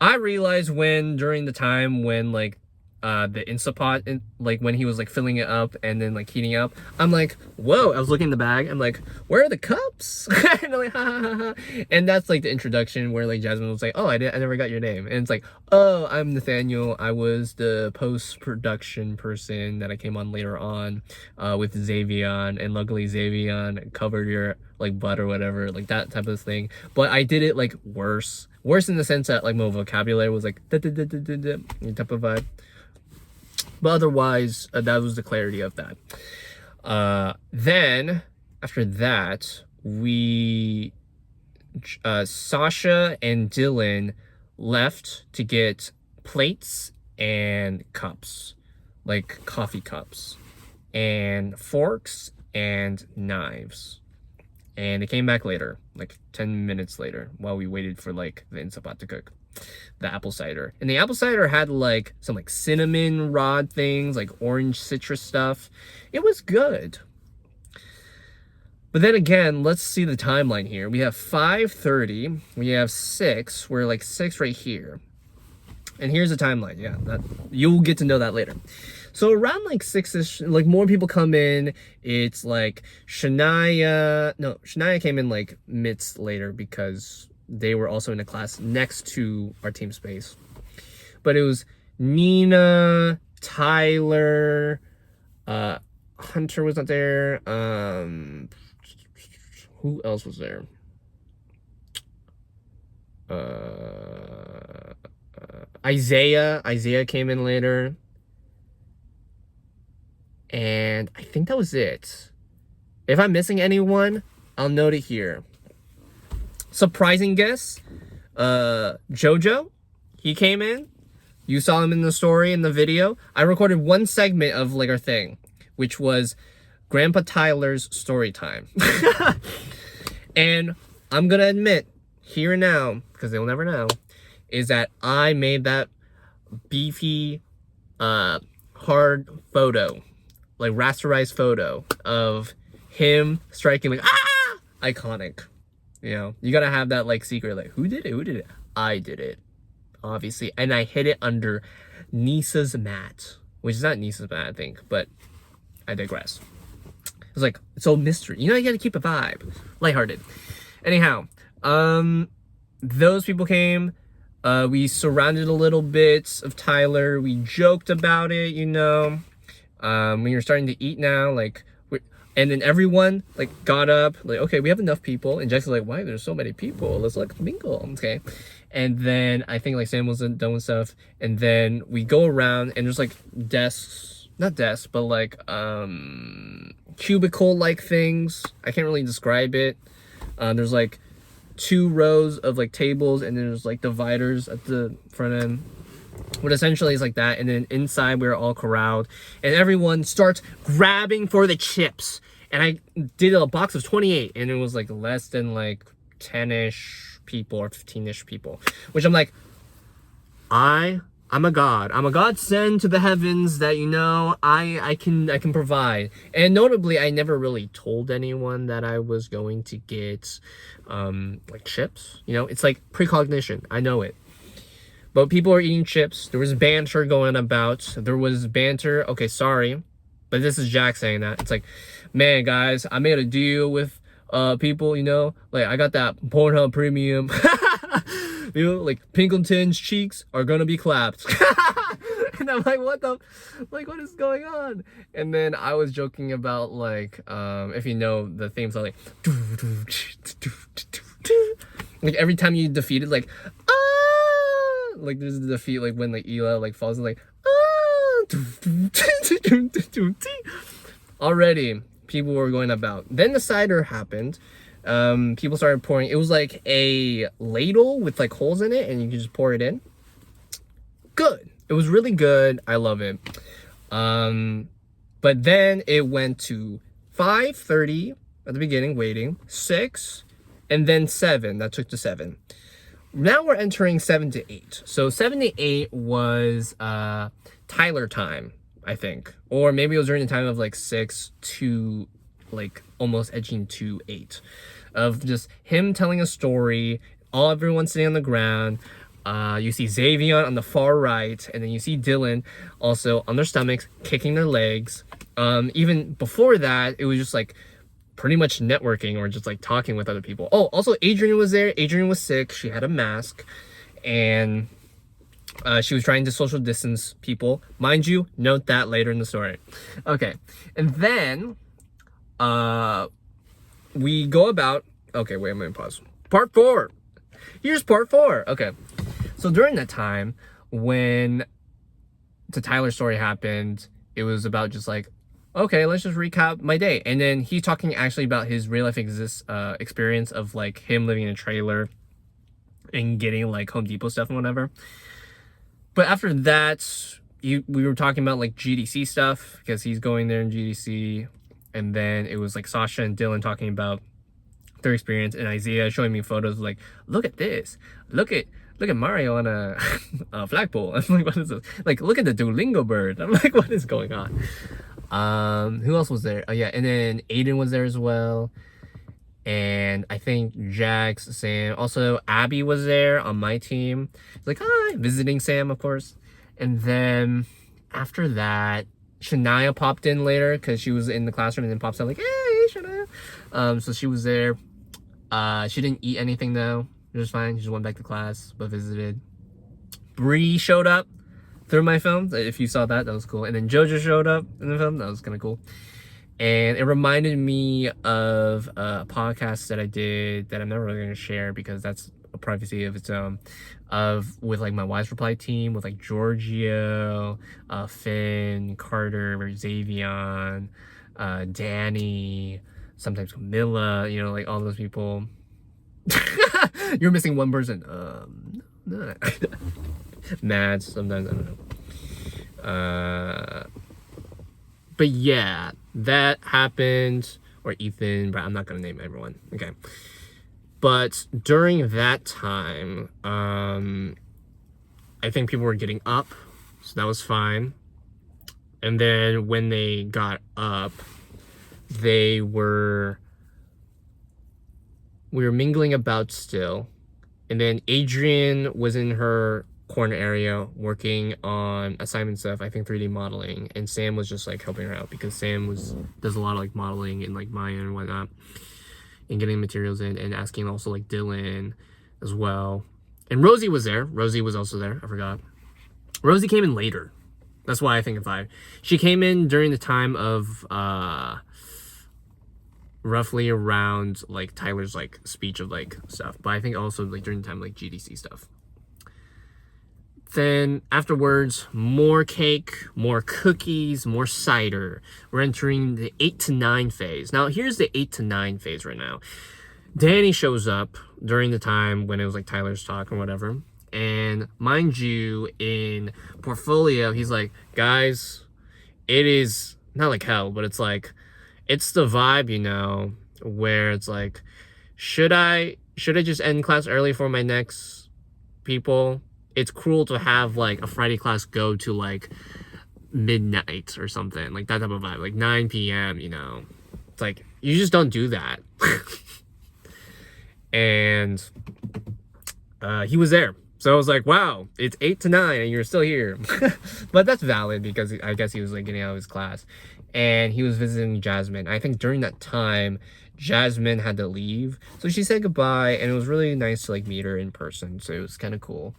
I realized during the time when like the Instapot, in, like when he was like filling it up and then like heating up. I'm like, whoa! I was looking in the bag. I'm like, where are the cups? And I'm like, ha, ha, ha, ha. And that's like the introduction where like Jasmine was like, oh, I never got your name. And it's like, oh, I'm Nathaniel. I was the post-production person that I came on later on with Xavion, and luckily Xavion covered your like butt or whatever, like that type of thing. But I did it like worse in the sense that like my vocabulary was like type of vibe. But otherwise, that was the clarity of that. Then, after that, Sasha and Dylan left to get plates and cups, like coffee cups, and forks and knives. And they came back later, like 10 minutes later, while we waited for like the Instapot to cook the apple cider. And the apple cider had like some like cinnamon rod things, like orange citrus stuff. It was good. But then again, let's see the timeline here. We have 5:30, we have 6, we're like 6 right here. And here's the timeline. Yeah, that you'll get to know that later. So around like 6ish, like more people come in. It's like Shania came in like minutes later because they were also in a class next to our team space. But it was Nina, Tyler, Hunter was not there. Who else was there? Isaiah came in later. And I think that was it. If I'm missing anyone, I'll note it here. Surprising guest, Jojo, he came in. You saw him in the story, in the video. I recorded one segment of like our thing, which was Grandpa Tyler's story time. And I'm gonna admit, here and now, because they'll never know, is that I made that beefy, hard photo, like rasterized photo of him striking like, ah! Iconic. You know, you gotta have that like secret, like, who did it? I did it, obviously. And I hid it under Nisa's mat, which is not Nisa's mat, I think, but I digress. It's like, it's all mystery. You know, you gotta keep a vibe. Lighthearted. Anyhow, those people came. We surrounded a little bit of Tyler. We joked about it, you know. We were starting to eat now, like, and then everyone like got up, like, okay, we have enough people. And Jack's like, why? There's so many people. Let's like mingle, okay. And then I think like Sam was done with stuff, and then we go around and there's like desks, not desks, but like cubicle like things. I can't really describe it. There's like 2 rows of like tables, and then there's like dividers at the front end. But essentially it's like that, and then inside we're all corralled, and everyone starts grabbing for the chips. And I did a box of 28, and it was like less than like 10-ish people or 15-ish people, which I'm like, I'm a god. I'm a god sent to the heavens that, you know, I can provide. And notably, I never really told anyone that I was going to get like chips. You know, it's like precognition. I know it. But people are eating chips. There was banter going about. There was banter. Okay, sorry. But this is Jack saying that. It's like, man, guys, I made a deal with people, you know. Like, I got that Pornhub Premium. You know, like, Pinkleton's cheeks are gonna be clapped. And I'm like, what is going on? And then I was joking about, like, if you know the theme song, like every time you defeat it, like, like there's the defeat, like when like Ela like falls and like, already people were going about. Then the cider happened. People started pouring. It was like a ladle with like holes in it, and you can just pour it in. Good. It was really good. I love it. But then it went to 5:30 at the beginning, waiting, 6, and then 7. That took to 7. Now we're entering 7 to 8. So 7 to 8 was Tyler time, I think. Or maybe it was during the time of like 6 to like almost edging to 8. Of just him telling a story, everyone sitting on the ground. You see Xavion on the far right, and then you see Dylan also on their stomachs, kicking their legs. Even before that, it was just like pretty much networking or just like talking with other people. Oh, also Adrian was there. Adrian was sick. She had a mask, and she was trying to social distance people. Mind you, note that later in the story. Okay, and then we go about. Okay, wait, I'm gonna pause. Part 4. Here's part 4. Okay, so during that time when the Tyler story happened, it was about just like, okay, let's just recap my day. And then he's talking actually about his real life experience of like him living in a trailer and getting like Home Depot stuff and whatever. But after that, we were talking about like GDC stuff because he's going there in GDC. And then it was like Sasha and Dylan talking about their experience, and Isaiah showing me photos like, look at this, look at Mario on a flagpole. I'm like, what is this? Like, look at the Duolingo bird. I'm like, what is going on? Who else was there? Oh yeah, and then Aiden was there as well, and I think Jax, Sam, also Abby was there on my team. Like, hi, visiting Sam, of course. And then after that, Shania popped in later because she was in the classroom, and then pops out like, hey, Shania. So she was there. She didn't eat anything though. It was fine. She just went back to class, but visited. Bree showed up through my film. If you saw that, that was cool. And then Jojo showed up in the film. That was kind of cool. And it reminded me of a podcast that I did that I'm never really going to share because that's a privacy of its own. With like my Wise Reply team, with like Giorgio, Finn, Carter, Xavion, Danny, sometimes Camilla, you know, like all those people. You're missing one person. No. Mad sometimes, I don't know. But yeah, that happened. Or Ethan, but I'm not gonna name everyone. Okay. But during that time, I think people were getting up, so that was fine. And then when they got up, we were mingling about still. And then Adrian was in her corner area working on assignment stuff, I think 3D modeling, and Sam was just like helping her out because Sam does a lot of like modeling and like Maya and whatnot, and getting materials in, and asking also like Dylan as well. And Rosie was there. Rosie was also there. I forgot. Rosie came in later. That's why I think of 5. She came in during the time of roughly around like Tyler's like speech of like stuff, but I think also like during the time like GDC stuff. Then afterwards, more cake, more cookies, more cider. We're entering the 8 to 9 phase. Now here's the 8 to 9 phase right now. Danny shows up during the time when it was like Tyler's talk or whatever. And mind you, in portfolio, he's like, guys, it is not like hell, but it's like, it's the vibe, you know, where it's like, should I just end class early for my next people? It's cruel to have like a Friday class go to like midnight or something, like that type of vibe, like 9 p.m., you know. It's like, you just don't do that. And he was there. So I was like, wow, it's 8 to 9 and you're still here. But that's valid because I guess he was like getting out of his class. And he was visiting Jasmine. I think during that time, Jasmine had to leave. So she said goodbye, and it was really nice to like meet her in person. So it was kind of cool.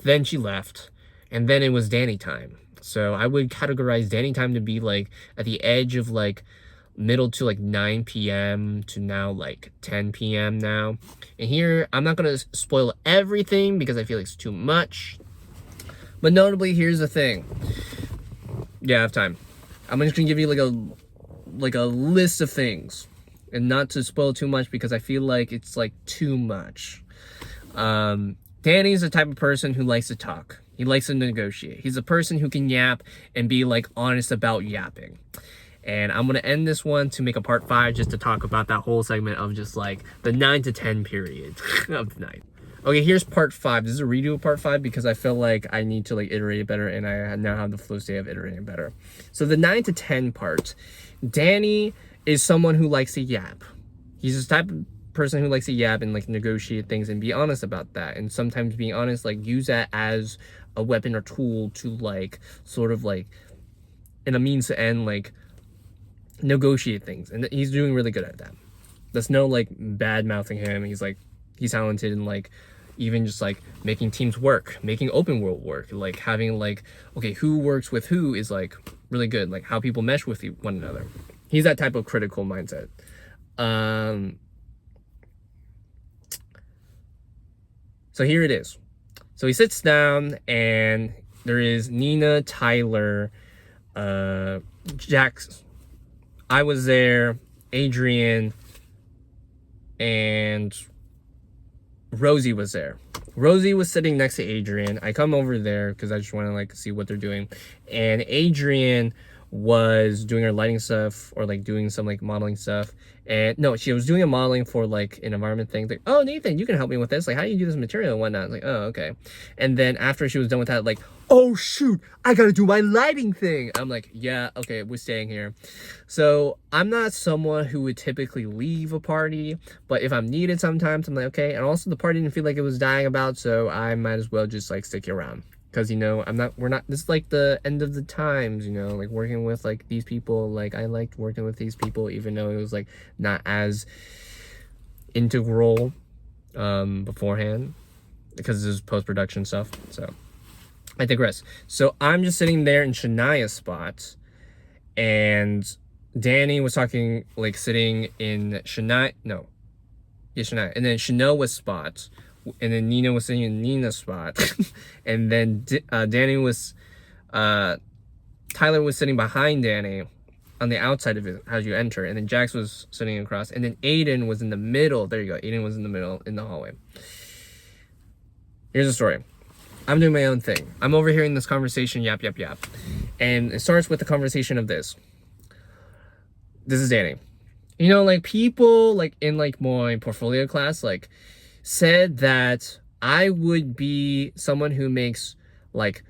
Then she left, and then it was Danny time. So I would categorize Danny time to be like at the edge of like middle to like 9 p.m. to now like 10 p.m. now. And here, I'm not gonna spoil everything because I feel like it's too much. But notably, here's the thing. Yeah, I have time. I'm just gonna give you like a list of things, and not to spoil too much because I feel like it's like too much. Danny's the type of person who likes to talk. He likes to negotiate. He's a person who can yap and be like honest about yapping. And I'm gonna end this one to make a part 5 just to talk about that whole segment of just like the 9 to 10 period of the night. Okay, here's part 5. This is a redo of part 5 because I feel like I need to like iterate it better, and I now have the flow state of iterating better. So the 9 to 10 part, Danny is someone who likes to yap. He's this type of person who likes to yap and like negotiate things and be honest about that, and sometimes being honest, like use that as a weapon or tool to like sort of like in a means to end, like negotiate things, and he's doing really good at that. There's no like bad mouthing him. He's talented in like even just like making teams work, making open world work, like having like, okay, who works with who is like really good, like how people mesh with one another. He's that type of critical mindset. So here it is. So he sits down and there is Nina, Tyler, Jax, I was there, Adrian, and Rosie was there. Rosie was sitting next to Adrian. I come over there because I just want to like see what they're doing. And Adrian was doing her lighting stuff or like doing some like modeling stuff. And no, she was doing a modeling for like an environment thing. Like, oh, Nathan, you can help me with this. Like, how do you do this material and whatnot? Like, oh, okay. And then after she was done with that, like, oh shoot, I gotta do my lighting thing. I'm like, yeah, okay, we're staying here. So I'm not someone who would typically leave a party, but if I'm needed sometimes, I'm like, okay. And also the party didn't feel like it was dying about, so I might as well just like stick around. Because, you know, this is like the end of the times, you know, like working with like these people. Like I liked working with these people, even though it was like not as integral beforehand, because this is post-production stuff. So I digress. So I'm just sitting there in Shania's spot, and Danny was talking, like sitting in Shania, and then Shanoa's spot. And then Nina was sitting in Nina's spot. And then Danny was, Tyler was sitting behind Danny on the outside of it as you enter. And then Jax was sitting across. And then Aiden was in the middle. There you go. Aiden was in the middle in the hallway. Here's the story. I'm doing my own thing. I'm overhearing this conversation, yap, yap, yap. And it starts with the conversation of this. This is Danny. You know, like people like in like my portfolio class, like said that I would be someone who makes like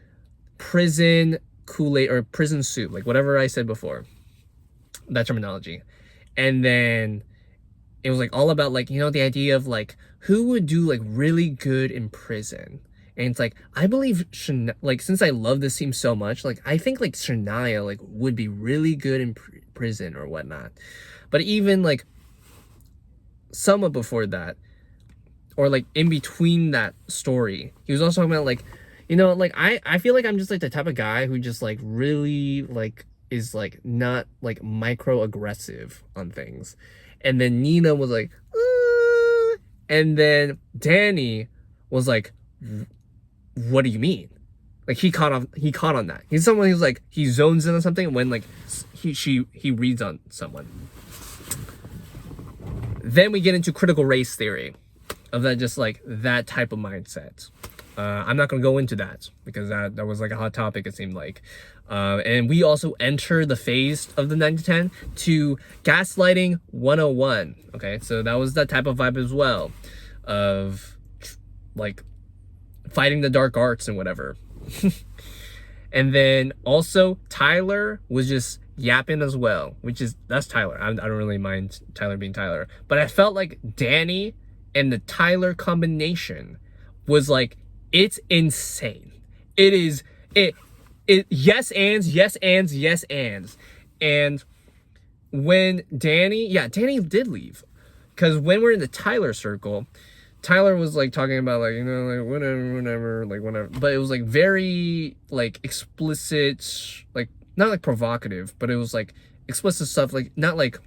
prison Kool-Aid or prison soup, like whatever I said before, that terminology. And then it was like all about like, you know, the idea of like who would do like really good in prison. And it's like, I believe like since I love this team so much, like I think like Shania like would be really good in prison or whatnot. But even like somewhat before that, or like in between that story, he was also talking about like, you know, like I feel like I'm just like the type of guy who just like really like is like not like microaggressive on things. And then Nina was like, and then Danny was like, what do you mean? Like he caught on that. He's someone who's like, he zones in on something when like he reads on someone. Then we get into critical race theory of that, just like that type of mindset. I'm not going to go into that because that was like a hot topic, it seemed like. And we also enter the phase of the 9 to 10 to gaslighting 101. Okay, so that was that type of vibe as well, of like fighting the dark arts and whatever. And then also Tyler was just yapping as well, that's Tyler. I don't really mind Tyler being Tyler, but I felt like Danny and the Tyler combination was like, it's insane. It is yes ands. And when Danny did leave, because when we're in the Tyler circle, Tyler was like talking about like, you know, like whatever, but it was like very like explicit, like not like provocative, but it was like explicit stuff, like not like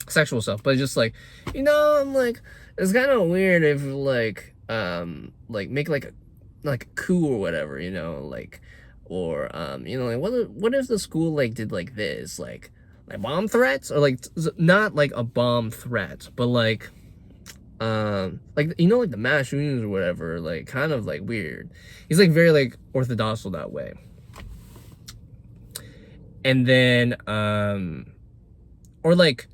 sexual stuff, but just like, you know, I'm like, it's kind of weird if like make like a coup or whatever, you know, like, or you know, like what if the school like did like this, like bomb threats, or like not like a bomb threat, but like you know, like the mass shootings or whatever, like kind of like weird. He's like very like orthodox that way. And then or like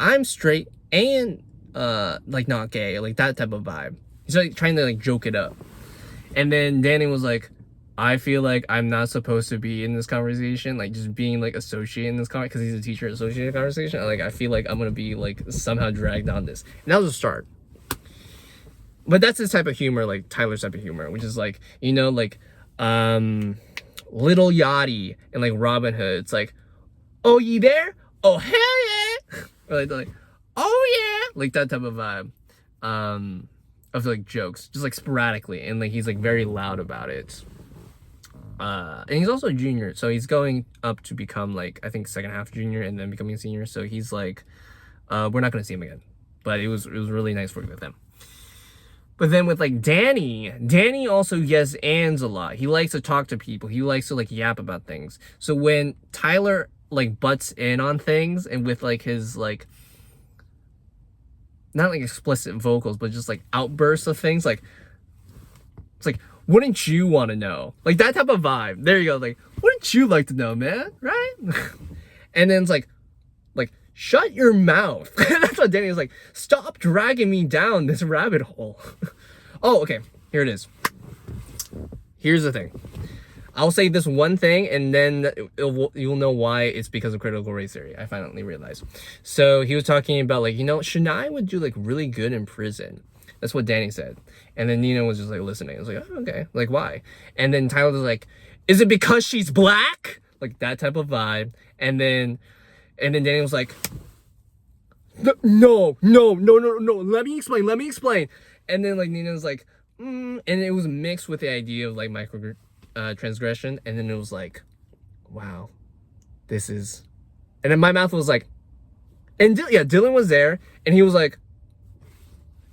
I'm straight and like not gay, like that type of vibe. He's like trying to like joke it up. And then Danny was like, I feel like I'm not supposed to be in this conversation, like just being like associated in this conversation because he's a teacher associated conversation. Like I feel like I'm gonna be like somehow dragged on this, and that was a start. But that's this type of humor, like Tyler's type of humor, which is like, you know, like Little Yachty and like Robin Hood. It's like, oh, ye there? Oh, hell yeah! Or like oh yeah, like that type of vibe of like jokes, just like sporadically, and like he's like very loud about it. And he's also a junior, so he's going up to become like, I think, second half junior and then becoming a senior. So he's like, we're not gonna see him again, but it was really nice working with him. But then with like Danny also yes ands a lot. He likes to talk to people. He likes to like yap about things. So when Tyler like butts in on things and with like his like, not like explicit vocals, but just like outbursts of things, like it's like, wouldn't you want to know? Like that type of vibe. There you go. Like, wouldn't you like to know, man? Right? And then it's like shut your mouth. That's what Danny was like. Stop dragging me down this rabbit hole. Oh, okay. Here it is. Here's the thing. I'll say this one thing, and then you'll know why it's because of critical race theory. I finally realized. So he was talking about like, you know, Shania would do like really good in prison. That's what Danny said. And then Nina was just like listening. I was like, oh, okay. Like, why? And then Tyler was like, is it because she's black? Like that type of vibe. And then Danny was like, no. Let me explain. And then like Nina was like, and it was mixed with the idea of like micro transgression. And then it was like, wow, this is. And then my mouth was like, and Dylan was there, and he was like,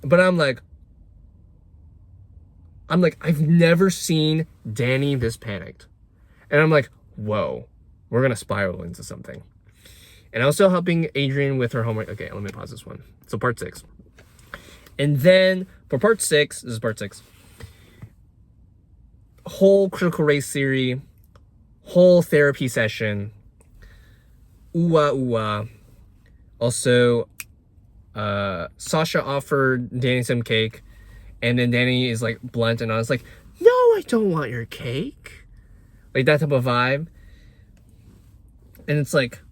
but I'm like, I've never seen Danny this panicked. And I'm like, whoa, we're gonna spiral into something. And I was still helping Adrian with her homework. Okay, let me pause this one. So part 6. And then for part 6, this is part 6. Whole critical race theory, whole therapy session. Ooh-ah. Also, Sasha offered Danny some cake. And then Danny is like blunt and honest, like, no, I don't want your cake. Like that type of vibe. And it's like,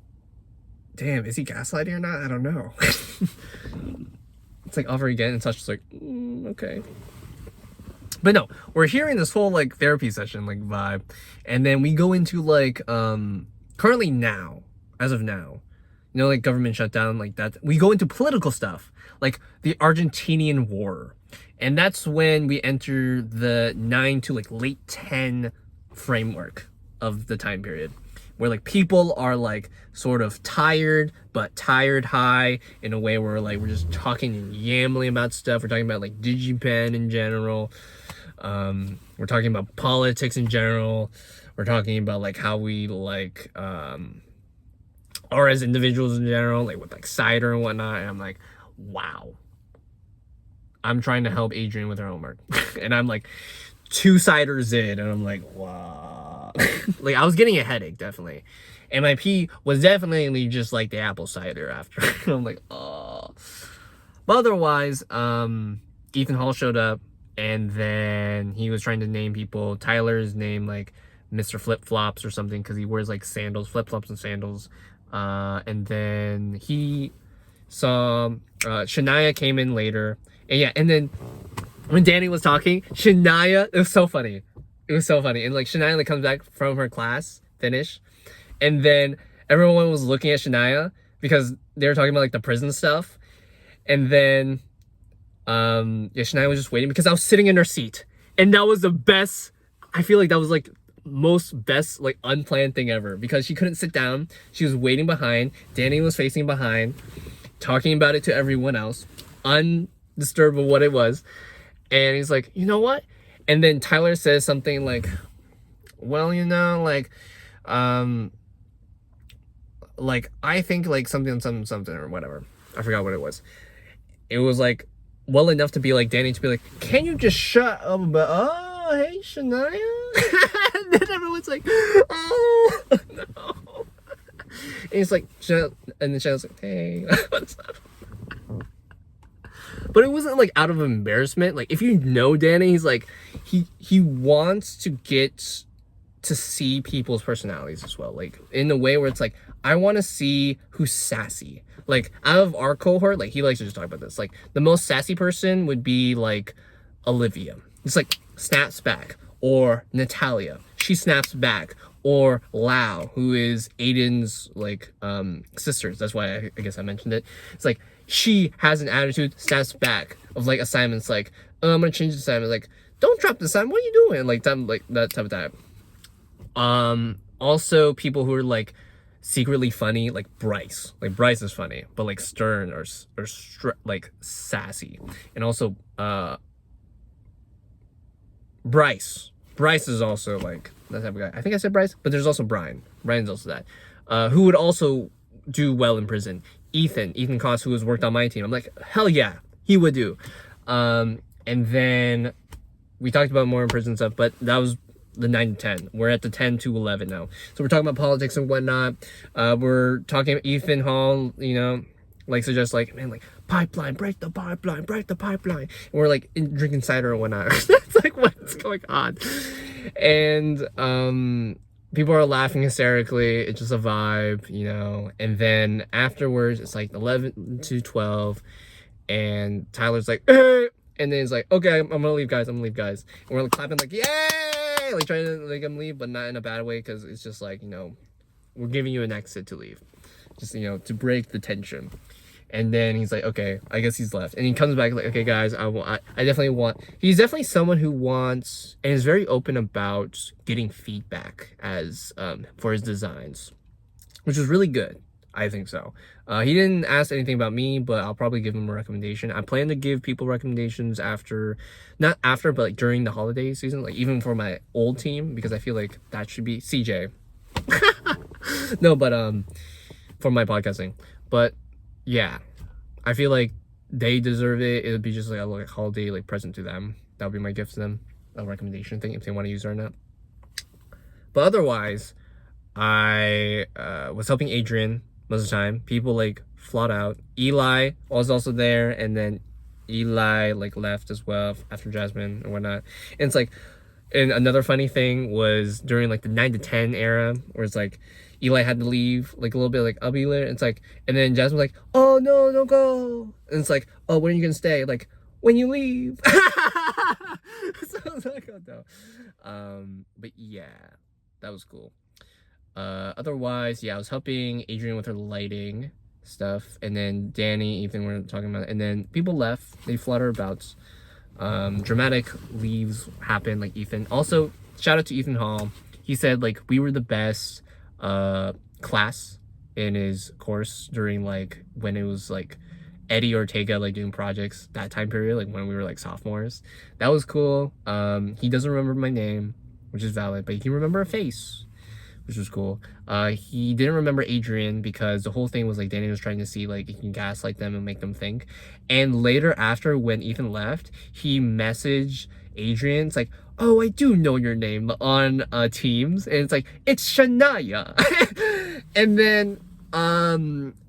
damn, is he gaslighting or not? I don't know. It's like offer again, and Sasha's like, okay. But no, we're hearing this whole like therapy session like vibe, and then we go into like currently now, as of now, you know, like government shutdown, like that. We go into political stuff, like the Argentinian war, and that's when we enter the 9 to like late 10 framework of the time period, where like people are like sort of tired, but tired high in a way where like we're just talking and yambling about stuff. We're talking about like DigiPen in general. We're talking about politics in general. We're talking about like how we like are as individuals in general, like with like cider and whatnot. And I'm like, wow. I'm trying to help Adrian with her homework. And I'm like 2 ciders in, and I'm like, wow. Like I was getting a headache, definitely. And my pee was definitely just like the apple cider after. I'm like, oh. But otherwise, Ethan Hall showed up, and then he was trying to name people. Tyler's name like Mr. Flip Flops or something because he wears like sandals, flip flops and sandals. And then he saw Shania came in later. And yeah, and then when Danny was talking, Shania, it was so funny. And like Shania like comes back from her class, finish. And then everyone was looking at Shania because they were talking about like the prison stuff. And then Shania was just waiting because I was sitting in her seat. And that was the best. I feel like that was like most best like unplanned thing ever because she couldn't sit down. She was waiting behind. Danny was facing behind, talking about it to everyone else, undisturbed with what it was. And he's like, you know what? And then Tyler says something like, well, you know, like I think like something or whatever. I forgot what it was. It was like well enough to be like Danny to be like, can you just shut up about, oh, hey, Shania? And then everyone's like, oh, no. And he's like, and then Shania's like, hey, what's up? But it wasn't like out of embarrassment. Like if you know Danny, he wants to get to see people's personalities as well, like in a way where it's like, I want to see who's sassy. Like out of our cohort, like he likes to just talk about this, like the most sassy person would be like Olivia. It's like snaps back, or Natalia, she snaps back, or Lau, who is Aiden's like sisters. That's why I guess I mentioned it. It's like she has an attitude, snaps back of like assignments, like I'm gonna change the assignment, like don't drop the assignment, what are you doing, like that type of time. Also people who are like secretly funny, like Bryce. Like Bryce is funny, but like stern or like sassy. And also Bryce is also like that type of guy. I think I said Bryce, but there's also Brian. Brian's also that. Who would also do well in prison. Ethan Koss, who has worked on my team. I'm like, hell yeah, he would do. And then we talked about more in prison stuff, but that was the 9 to 10. We're at the 10 to 11 now. So we're talking about politics and whatnot. We're talking about Ethan Hall, you know, like suggest like, man, like pipeline, break the pipeline. And we're like drinking cider and whatnot. It's like, what's going on? And people are laughing hysterically. It's just a vibe, you know. And then afterwards, it's like 11 to 12, and Tyler's like, eh! And then he's like, okay, I'm gonna leave, guys. And we're like clapping, like, yay! Like trying to like him leave, but not in a bad way, because it's just like, you know, we're giving you an exit to leave, just, you know, to break the tension. And then he's like, okay, I guess he's left. And he comes back like, okay, guys, I definitely want. He's definitely someone who wants and is very open about getting feedback as for his designs, which is really good. I think so. He didn't ask anything about me, but I'll probably give him a recommendation. I plan to give people recommendations not after, but like during the holiday season, like even for my old team, because I feel like that should be CJ. No, but for my podcasting. But yeah, I feel like they deserve it. It would be just like a holiday like present to them. That would be my gift to them, a recommendation thing if they want to use it or not. But otherwise, I was helping Adrian most of the time. People like flat out. Eli was also there, and then Eli like left as well after Jasmine and whatnot. And it's like, and another funny thing was during like the 9 to 10 era, where it's like Eli had to leave like a little bit, like I'll be later. It's like, and then Jasmine's like, oh no, don't go. And it's like, oh, when are you gonna stay? Like, when you leave. So I was like, oh no. But yeah, that was cool. Otherwise, yeah, I was helping Adrian with her lighting stuff, and then Danny, Ethan were talking about it, and then people left. They flutter about. Dramatic leaves happen, like Ethan. Also, shout out to Ethan Hall. He said like we were the best class in his course during like when it was like Eddie Ortega like doing projects, that time period, like when we were like sophomores. That was cool. He doesn't remember my name, which is valid, but he can remember a face, which was cool. He didn't remember Adrian because the whole thing was like Danny was trying to see like he can gaslight them and make them think. And later, after when Ethan left, he messaged Adrian. It's like, oh, I do know your name on Teams, and it's like, it's Shania. And then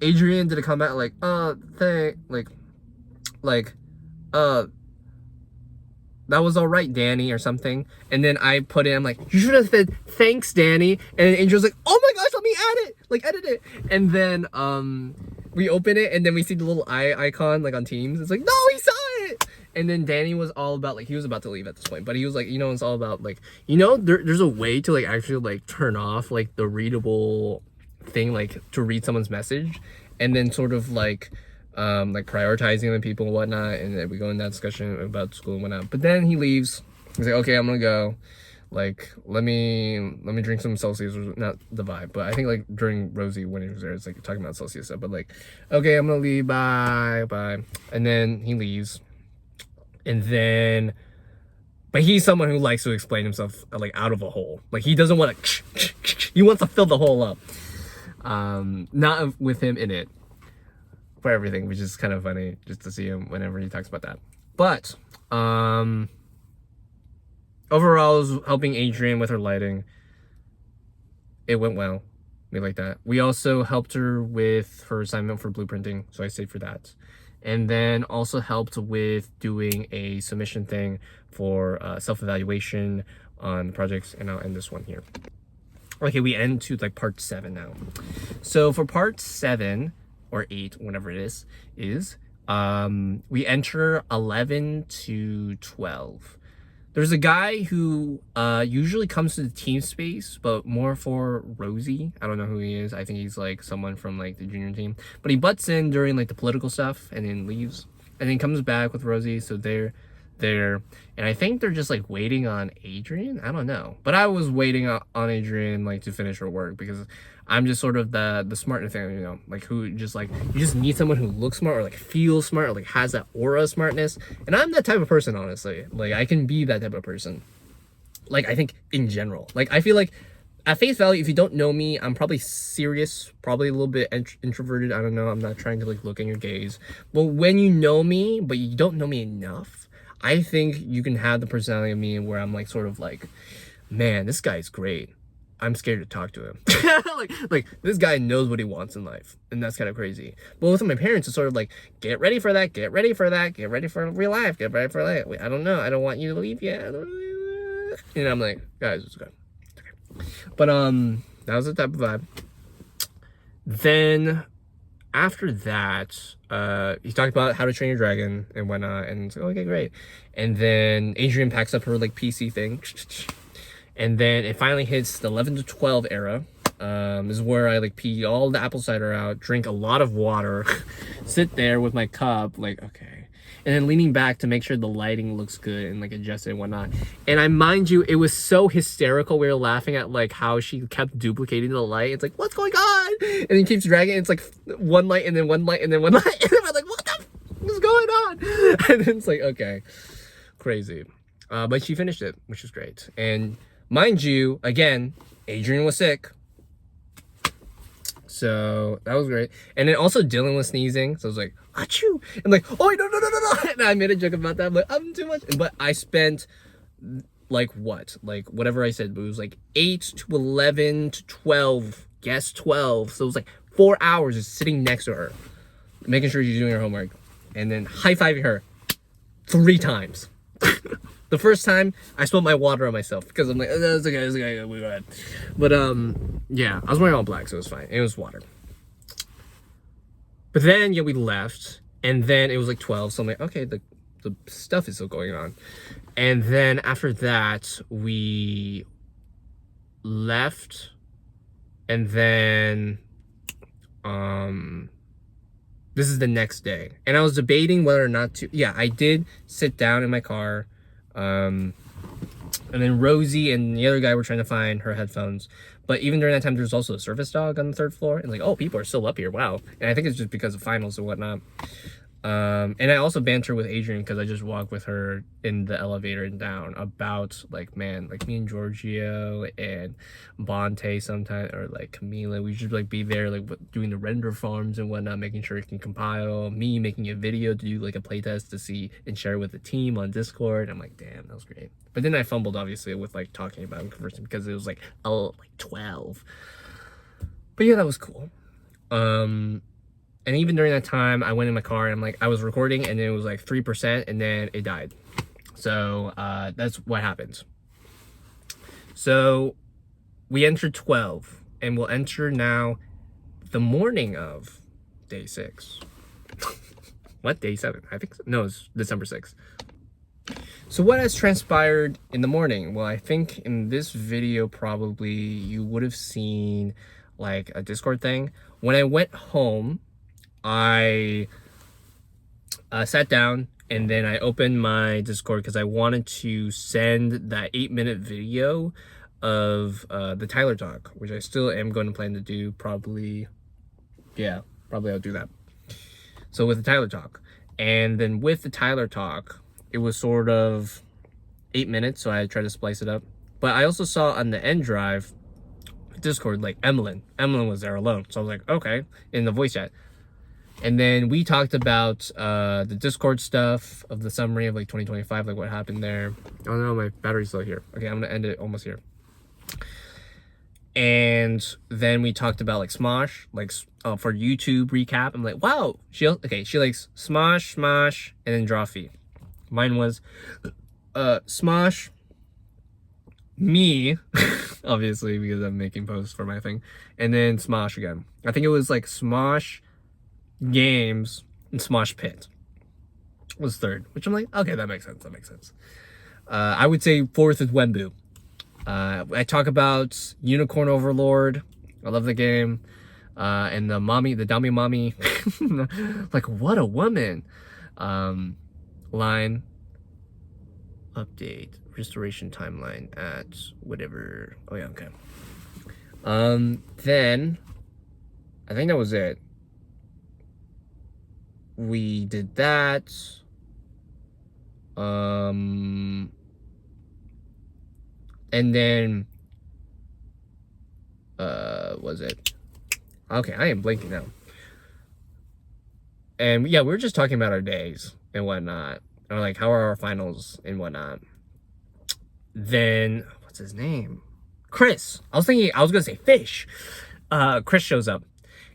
Adrian did a comment like, that was all right, Danny, or something. And then I put in, I'm like, you should have said thanks, Danny. And Angel's like, oh my gosh, let me add it, like edit it. And then we open it, and then we see the little eye icon like on Teams. It's like, no, he saw it. And then Danny was all about like, he was about to leave at this point, but he was like, you know, it's all about like, you know, there's a way to like actually like turn off like the readable thing, like to read someone's message, and then sort of like prioritizing the people and whatnot. And then we go in that discussion about school and whatnot. But then he leaves. He's like, okay, I'm gonna go. Like, let me drink some Celsius, or not the vibe, but I think like during Rosie when he was there, it's like talking about Celsius stuff. But like, okay, I'm gonna leave. Bye. And then he leaves. And then, but he's someone who likes to explain himself like out of a hole. Like he doesn't want to. He wants to fill the hole up. Not with him in it. For everything, which is kind of funny just to see him whenever he talks about that. But overall, I was helping Adrian with her lighting. It went well. We like that. We also helped her with her assignment for blueprinting, so I stayed for that. and then also helped with doing a submission thing for self-evaluation on the projects, and I'll end this one here. Okay, we end to like part 7 now. So for part 7 or 8, whatever it is we enter 11 to 12. There's a guy who usually comes to the team space, but more for Rosie. I don't know who he is. I think he's like someone from like the junior team. But he butts in during like the political stuff and then leaves. And then comes back with Rosie. So they're there. And I think they're just like waiting on Adrian. I don't know. But I was waiting on Adrian like to finish her work because I'm just sort of the smart thing, you know, like who just like, you just need someone who looks smart or like feels smart or like has that aura of smartness. And I'm that type of person, honestly. Like I can be that type of person. Like I think in general, like I feel like at face value, if you don't know me, I'm probably serious, probably a little bit introverted. I don't know. I'm not trying to like look in your gaze. But when you know me, but you don't know me enough, I think you can have the personality of me where I'm like sort of like, man, this guy's great. I'm scared to talk to him. like this guy knows what he wants in life, and that's kind of crazy. But with my parents, it's sort of like, get ready for that, get ready for that, get ready for real life, get ready for life. Wait, I don't know, I don't want you to leave yet. And I'm like, guys, it's good. Okay. But that was the type of vibe. Then after that, he talked about how to train your dragon and whatnot, and it's like, okay, great. And then Adrian packs up her like PC thing. And then it finally hits the 11 to 12 era. This is where I like pee all the apple cider out, drink a lot of water, sit there with my cup, like, okay. And then leaning back to make sure the lighting looks good and like adjust it and whatnot. And I mind you, it was so hysterical. We were laughing at like how she kept duplicating the light. It's like, what's going on? And then keeps dragging. It's like one light and then one light and then one light. And then we're like, what the f is going on? And then it's like, okay, crazy. But she finished it, which was great. And mind you, again, Adrian was sick. So that was great. And then also Dylan was sneezing. So I was like, achoo. I'm like, oh, no. And I made a joke about that. I'm like, I'm too much. But I spent like what? Like whatever I said. But it was like 8 to 11 to 12. Guess 12. So it was like 4 hours just sitting next to her, making sure she's doing her homework. And then high-fiving her 3 times. The first time, I spilled my water on myself because I'm like, oh, it's okay, we go ahead. But, yeah, I was wearing all black, so it was fine. It was water. But then, yeah, we left, and then it was like 12, so I'm like, okay, the stuff is still going on. And then after that, we left, and then, this is the next day. And I was debating whether or not to, yeah, I did sit down in my car. And then Rosie and the other guy were trying to find her headphones. But even during that time, there's also a service dog on the 3rd floor. And like, oh, people are still up here. Wow. And I think it's just because of finals and whatnot. And I also banter with Adrian because I just walked with her in the elevator and down about like, man, like me and Giorgio and Bonte sometimes, or like Camila, we should like be there like doing the render farms and whatnot, making sure it can compile, me making a video to do like a playtest to see and share with the team on Discord. I'm like, damn, that was great. But then I fumbled obviously with like talking about it and conversing because it was like 12. But yeah, that was cool. And even during that time, I went in my car and I'm like, I was recording and it was like 3% and then it died. So that's what happens. So we entered 12 and we'll enter now the morning of day 6. What? Day 7? I think so. No, it's December 6th. So what has transpired in the morning? Well, I think in this video, probably you would have seen like a Discord thing. When I went home, I sat down and then I opened my Discord because I wanted to send that 8-minute video of the Tyler talk, which I still am going to plan to do. Probably I'll do that. So with the Tyler talk, and then with the Tyler talk, it was sort of 8 minutes, so I tried to splice it up. But I also saw on the end drive Discord, like Emlyn was there alone, so I was like, okay, in the voice chat. And then we talked about the Discord stuff of the summary of like 2025, like what happened there. Oh no, my battery's still here. Okay, I'm gonna end it almost here. And then we talked about like Smosh, like for YouTube recap. I'm like, wow, she likes Smosh, and then Drawfee. Mine was Smosh, me, obviously because I'm making posts for my thing, and then Smosh again. I think it was like Smosh Games and Smosh Pit was third, which I'm like, okay, that makes sense. I would say fourth is Wenbu. I talk about Unicorn Overlord. I love the game. And the dummy mommy, like what a woman. Line update restoration timeline at whatever. Oh yeah, okay. Then I think that was it. We did that. And then was it? Okay, I am blanking now. And yeah, we were just talking about our days and whatnot. Or like how are our finals and whatnot. Then what's his name? Chris. I was gonna say Fish. Chris shows up.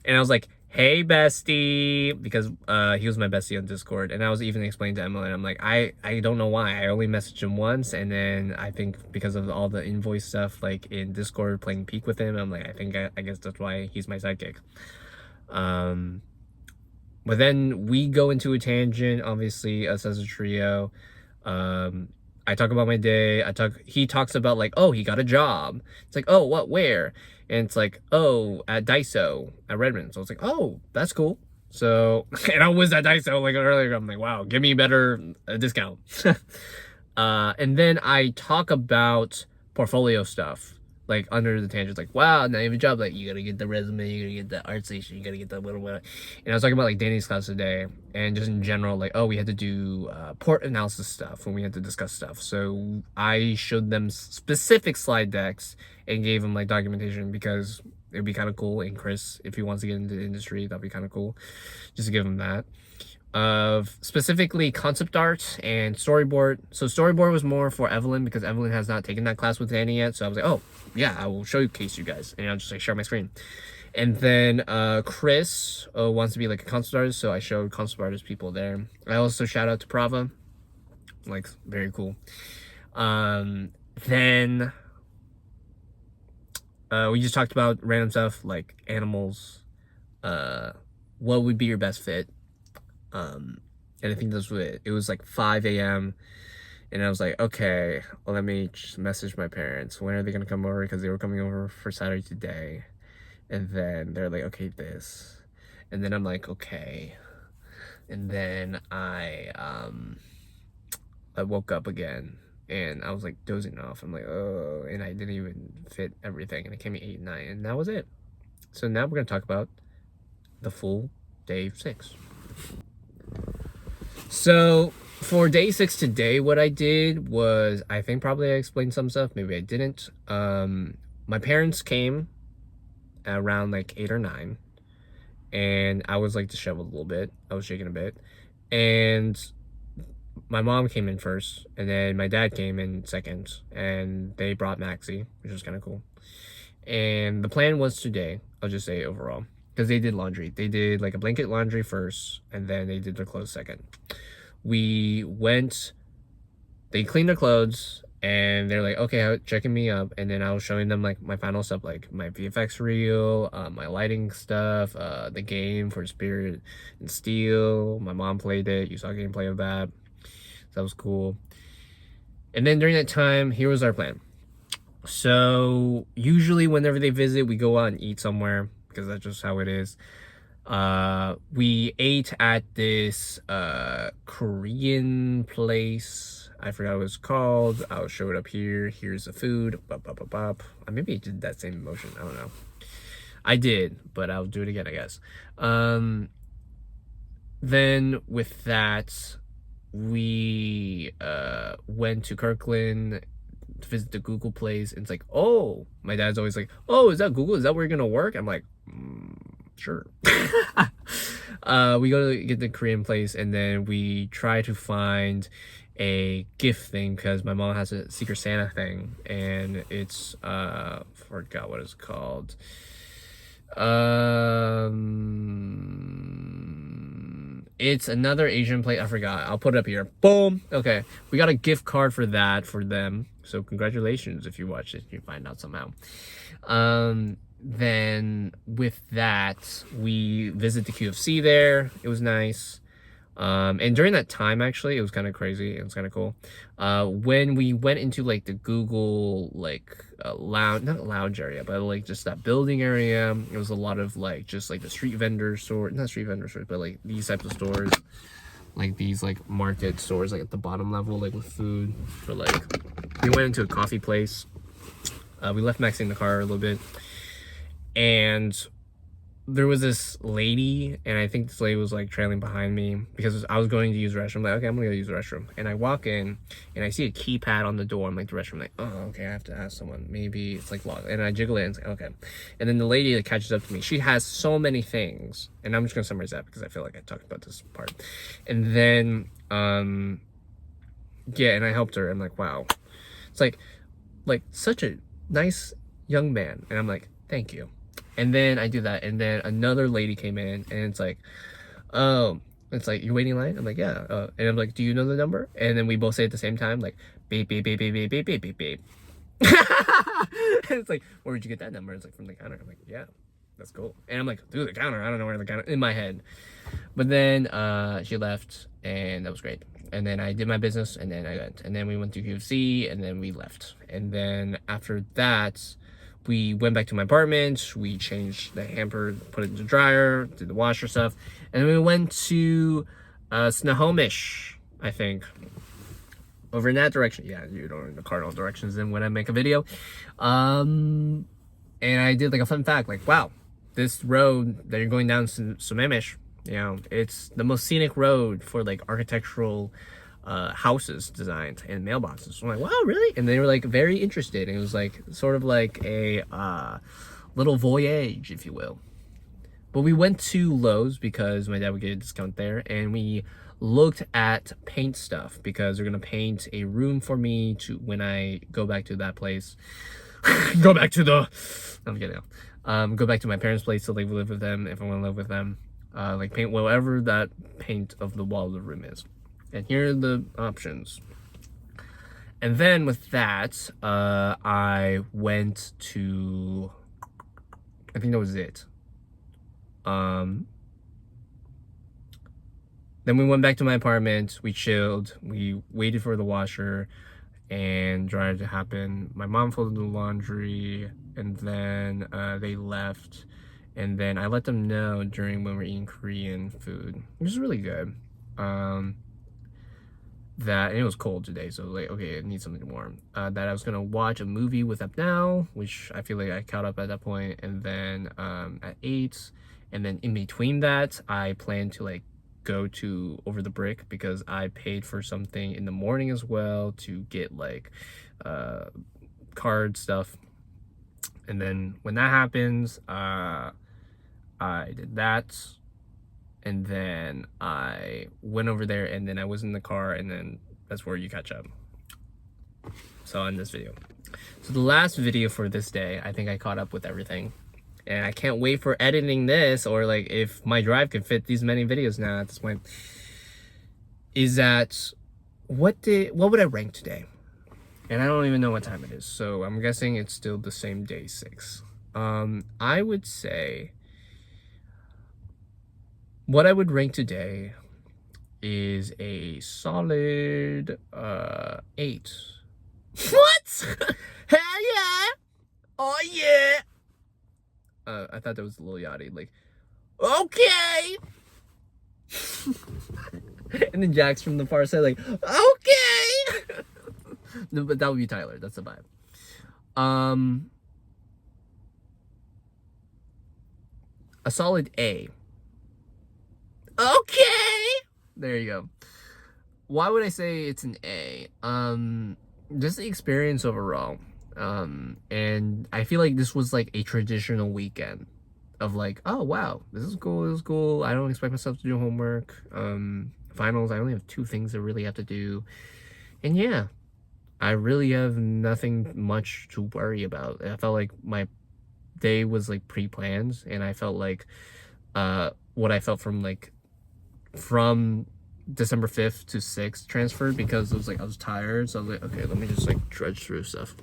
And I was like, hey bestie, because he was my bestie on Discord, and I was even explaining to Emily, and I'm like, I don't know why, I only messaged him once, and then I think because of all the invoice stuff like in Discord playing Peak with him, I'm like, I guess that's why he's my sidekick. But then we go into a tangent, obviously us as a trio. I talk about my day. He talks about like, oh, he got a job. It's like, oh, what, where? And it's like, oh, at Daiso at Redmond. So I was like, oh, that's cool. So, and I was at Daiso like earlier. I'm like, wow, give me better discount. And then I talk about portfolio stuff, like under the tangents, like, wow, now you have a job, like you gotta get the resume, you gotta get the art station, you gotta get the whatever. And I was talking about like Danny's class today, and just in general, like, oh, we had to do port analysis stuff when we had to discuss stuff. So I showed them specific slide decks and gave them like documentation, because it'd be kind of cool. And Chris, if he wants to get into the industry, that'd be kind of cool, just to give him that. Of specifically concept art and storyboard. So storyboard was more for Evelyn, because Evelyn has not taken that class with Danny yet. So I was like, oh yeah, I will showcase you guys, and I'll just like share my screen. And then Chris wants to be like a concept artist, so I showed concept artist people there. I also shout out to Prava, like very cool. Then we just talked about random stuff like animals, what would be your best fit. And I think that's what it was, like 5 a.m. and I was like, okay, well, let me just message my parents. When are they gonna come over? Because they were coming over for Saturday today. And then they're like, okay, this. And then I'm like, okay. And then I woke up again, and I was like dozing off. I'm like, oh, and I didn't even fit everything, and it came at 8, 9, and that was it. So now we're gonna talk about the full day 6. So for day 6 today, what I did was, I think probably I explained some stuff, maybe I didn't. My parents came around like 8 or 9, and I was like disheveled a little bit. I was shaking a bit, and my mom came in first, and then my dad came in second, and they brought Maxie, which was kind of cool. And the plan was today, I'll just say overall, because they did laundry. They did like a blanket laundry first, and then they did their clothes second. We went, they cleaned their clothes, and they're like, okay, checking me up. And then I was showing them like my final stuff, like my VFX reel, my lighting stuff, the game for Spirit and Steel. My mom played it. You saw gameplay of that. So that was cool. And then during that time, here was our plan. So usually whenever they visit, we go out and eat somewhere, because that's just how it is. We ate at this Korean place. I forgot what it was called. I'll show it up here. Here's the food. Bop, bop, bop, bop. Maybe I did that same motion. I don't know. I did, but I'll do it again, I guess. Then with that, we went to Kirkland to visit the Google place. And it's like, oh, my dad's always like, oh, is that Google? Is that where you're gonna work? I'm like, sure. We go to get the Korean place, and then we try to find a gift thing because my mom has a Secret Santa thing, and it's forgot what it's called. It's another Asian place. I forgot. I'll put it up here. Boom. Okay, we got a gift card for that for them. So congratulations if you watch it. You find out somehow. Then with that, we visit the QFC there. It was nice. And during that time, actually, it was kind of crazy. It was kind of cool. When we went into like the Google like lounge, not lounge area, but like just that building area, it was a lot of like just like the street vendor store, not street vendor stores, but like these types of stores, like these like market stores, like at the bottom level, like with food. For like, we went into a coffee place. We left Maxie in the car a little bit, and there was this lady, and I think this lady was like trailing behind me because I was going to use the restroom. I'm like, okay, I'm gonna go use the restroom. And I walk in and I see a keypad on the door. I'm like, the restroom. I'm like, oh, okay, I have to ask someone. Maybe it's like locked. And I jiggle it and it's like, okay. And then the lady that catches up to me, she has so many things. And I'm just gonna summarize that because I feel like I talked about this part. And then, yeah, and I helped her. I'm like, wow. It's like such a nice young man. And I'm like, thank you. And then I do that, and then another lady came in, and it's like, oh, it's like, you're waiting in line? I'm like, yeah. And I'm like, do you know the number? And then we both say at the same time, like, beep, beep, beep, beep, beep, beep, beep, beep, beep. And it's like, where did you get that number? It's like, from the counter. I'm like, yeah, that's cool. And I'm like, dude, the counter. I don't know where the counter, in my head. But then she left, and that was great. And then I did my business, and then I went. And then we went to UFC, and then we left. And then after that, we went back to my apartment, we changed the hamper, put it in the dryer, did the washer stuff, and then we went to Snohomish, I think. Over in that direction. Yeah, you don't know the cardinal directions then when I make a video. And I did like a fun fact, like, wow, this road that you're going down to Snohomish, you know, it's the most scenic road for like architectural houses designed and mailboxes. So I'm like, wow, really? And they were like very interested. And it was like sort of like a little voyage, if you will. But we went to Lowe's because my dad would get a discount there, and we looked at paint stuff because they're gonna paint a room for me to when I go back to that place. Go back to the I'm kidding. Go back to my parents' place to live with them if I want to live with them. Like paint whatever that paint of the wall of the room is. And here are the options. And then with that, I went to, I think that was it. Then we went back to my apartment, we chilled, we waited for the washer and dryer to happen. My mom folded the laundry, and then they left. And then I let them know during when we're eating Korean food, which is really good. That, and it was cold today, so like, okay, I need something warm. That I was gonna watch a movie with Abnel, which I feel like I caught up at that point, and then at 8, and then in between that, I plan to like go to Over the Brick because I paid for something in the morning as well to get like card stuff. And then when that happens, I did that. And then I went over there, and then I was in the car, and then that's where you catch up. So in this video. So the last video for this day, I think I caught up with everything. And I can't wait for editing this, or like if my drive can fit these many videos now at this point. Is that, what would I rank today? And I don't even know what time it is. So I'm guessing it's still the same day, 6. I would say, what I would rank today is a solid 8. What? Hell yeah! Oh yeah! I thought that was a little yachty, like, okay! And then Jack's from the far side, like, okay! No, but that would be Tyler, that's the vibe. A solid A. Okay! There you go. Why would I say it's an A? Just the experience overall. And I feel like this was like a traditional weekend of like, oh wow, this is cool. I don't expect myself to do homework. Finals, I only have 2 things I really have to do. And yeah, I really have nothing much to worry about. I felt like my day was like pre-planned, and I felt like what I felt from December 5th to 6th transferred, because it was like I was tired, so I was like, okay, let me just like trudge through stuff.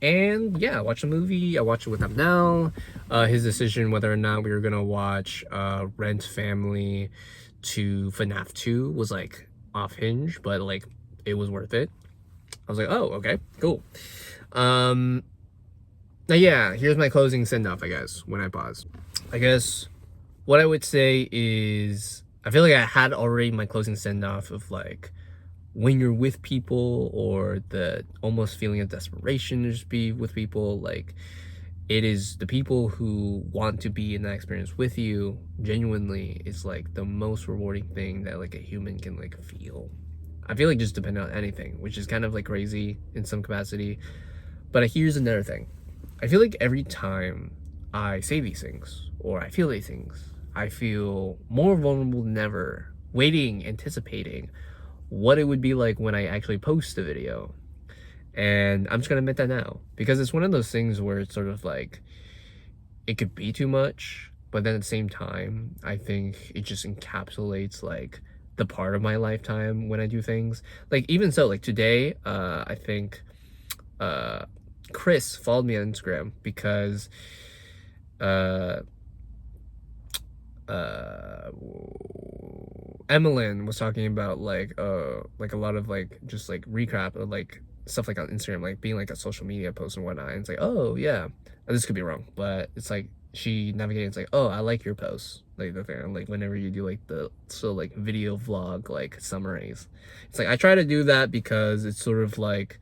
And yeah, I watched a movie. I watched it with Abnel. His decision whether or not we were gonna watch Rent Family to FNAF 2 was like off hinge, but like it was worth it. I was like, oh, okay, cool. Now yeah, here's my closing send-off, I guess, when I pause. I guess what I would say is, I feel like I had already my closing send-off of like, when you're with people, or the almost feeling of desperation to just be with people, like, it is the people who want to be in that experience with you genuinely is like the most rewarding thing that like a human can like feel. I feel like just depending on anything, which is kind of like crazy in some capacity. But here's another thing. I feel like every time I say these things, or I feel these things, I feel more vulnerable than ever, waiting, anticipating what it would be like when I actually post a video. And I'm just gonna admit that now, because it's one of those things where it's sort of like, it could be too much, but then at the same time, I think it just encapsulates like the part of my lifetime when I do things. Like, even so, like today, I think Chris followed me on Instagram because Emmeline was talking about like a lot of like just like recap of like stuff like on Instagram, like being like a social media post and whatnot. And it's like, oh yeah, this could be wrong, but it's like she navigated. It's like, oh, I like your posts, like the thing, like whenever you do like the like video vlog like summaries. It's like I try to do that because it's sort of like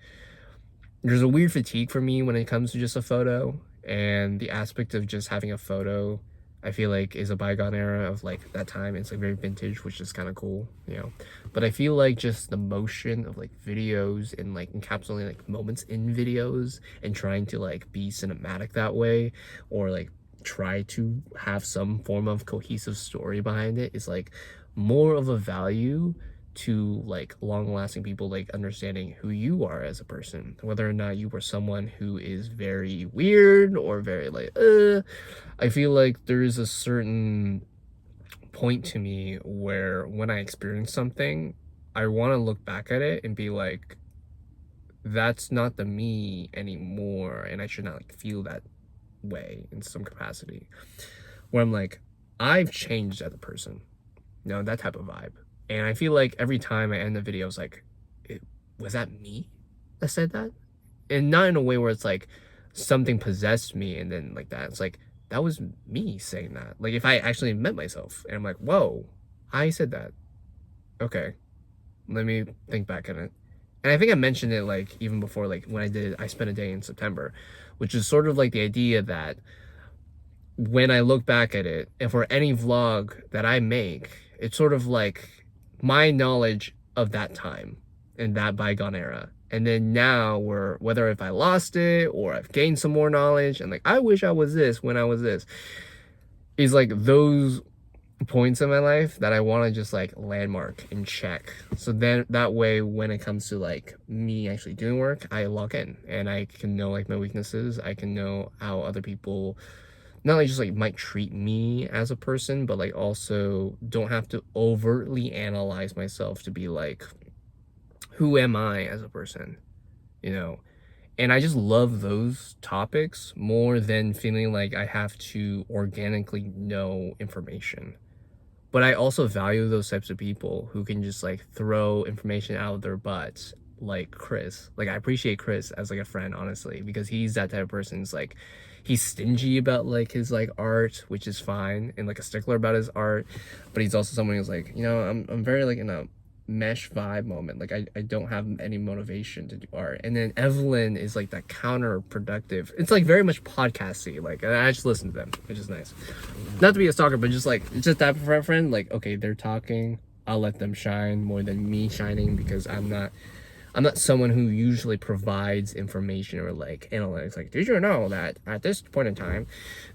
there's a weird fatigue for me when it comes to just a photo, and the aspect of just having a photo, I feel like, is a bygone era of like that time. It's like very vintage, which is kind of cool, you know. But I feel like just the motion of like videos and like encapsulating like moments in videos and trying to like be cinematic that way, or like try to have some form of cohesive story behind it, is like more of a value to like long-lasting people, like understanding who you are as a person, whether or not you were someone who is very weird or very like I feel like there is a certain point to me where when I experience something, I want to look back at it and be like, that's not the me anymore, and I should not like feel that way in some capacity, where I'm like, I've changed as a person, you know, that type of vibe. And I feel like every time I end the video, it's like, was that me that said that? And not in a way where it's like something possessed me and then like that. It's like, that was me saying that. Like if I actually met myself and I'm like, whoa, I said that. Okay, let me think back on it. And I think I mentioned it like even before, like when I spent a day in September, which is sort of like the idea that when I look back at it, and for any vlog that I make, it's sort of like my knowledge of that time and that bygone era. And then now whether if I lost it or I've gained some more knowledge and like, I wish I was this when I was this, is like those points in my life that I want to just like landmark and check. So then that way, when it comes to like me actually doing work, I log in and I can know like my weaknesses. I can know how other people not only just like might treat me as a person, but like also don't have to overtly analyze myself to be like, who am I as a person, you know? And I just love those topics more than feeling like I have to organically know information. But I also value those types of people who can just like throw information out of their butts, like Chris. Like I appreciate Chris as like a friend, honestly, because he's that type of person. It's like, he's stingy about like his like art, which is fine, and like a stickler about his art, but he's also someone who's like, you know, I'm very like in a mesh vibe moment. Like I don't have any motivation to do art. And then Evelyn is like that counterproductive. It's like very much podcasty. Like I just listen to them, which is nice. Not to be a stalker, but just like it's just that friend. Like okay, they're talking, I'll let them shine more than me shining, because I'm I'm not someone who usually provides information or like analytics. Like, did you know that at this point in time?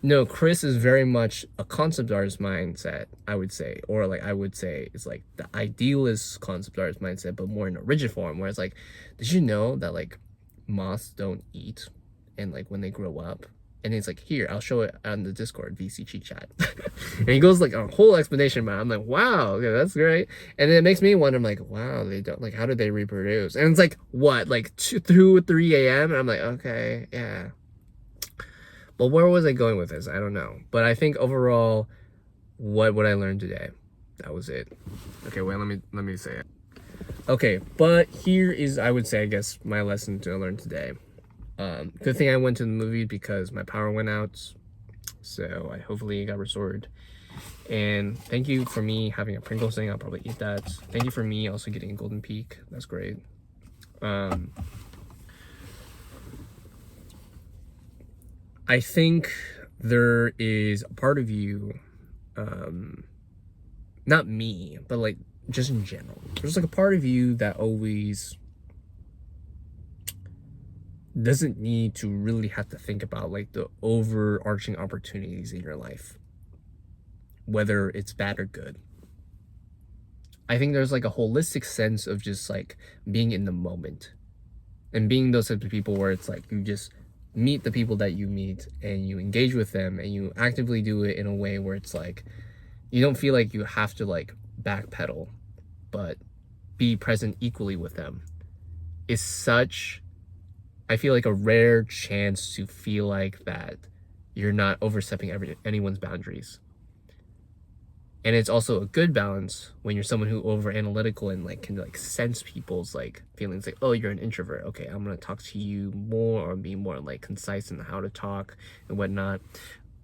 No, Chris is very much a concept artist mindset, I would say, or like I would say it's like the idealist concept artist mindset, but more in a rigid form, where it's like, did you know that like moths don't eat, and like when they grow up. And he's like, here, I'll show it on the Discord, VC Cheat Chat. And he goes like a whole explanation about it. I'm like, wow, okay, that's great. And then it makes me wonder, I'm like, wow, they don't, like, how do they reproduce? And it's like, what, like 2, 3 a.m.? And I'm like, okay, yeah. But where was I going with this? I don't know. But I think overall, what would I learn today? That was it. Okay, wait, let me say it. Okay, but here is, I would say, I guess, my lesson to learn today. Good thing I went to the movie because my power went out, so I hopefully got restored. And thank you for me having a Pringles thing. I'll probably eat that. Thank you for me also getting a Golden Peak. That's great. I think there is a part of you, not me, but like just in general, there's like a part of you that always doesn't need to really have to think about like the overarching opportunities in your life, whether it's bad or good. I think there's like a holistic sense of just like being in the moment and being those types of people where it's like you just meet the people that you meet and you engage with them and you actively do it in a way where it's like you don't feel like you have to like backpedal, but be present equally with them is such, I feel like, a rare chance to feel like that you're not overstepping anyone's boundaries. And it's also a good balance when you're someone who over analytical and like can like sense people's like feelings, like, oh, you're an introvert, okay, I'm gonna talk to you more or be more like concise in how to talk and whatnot.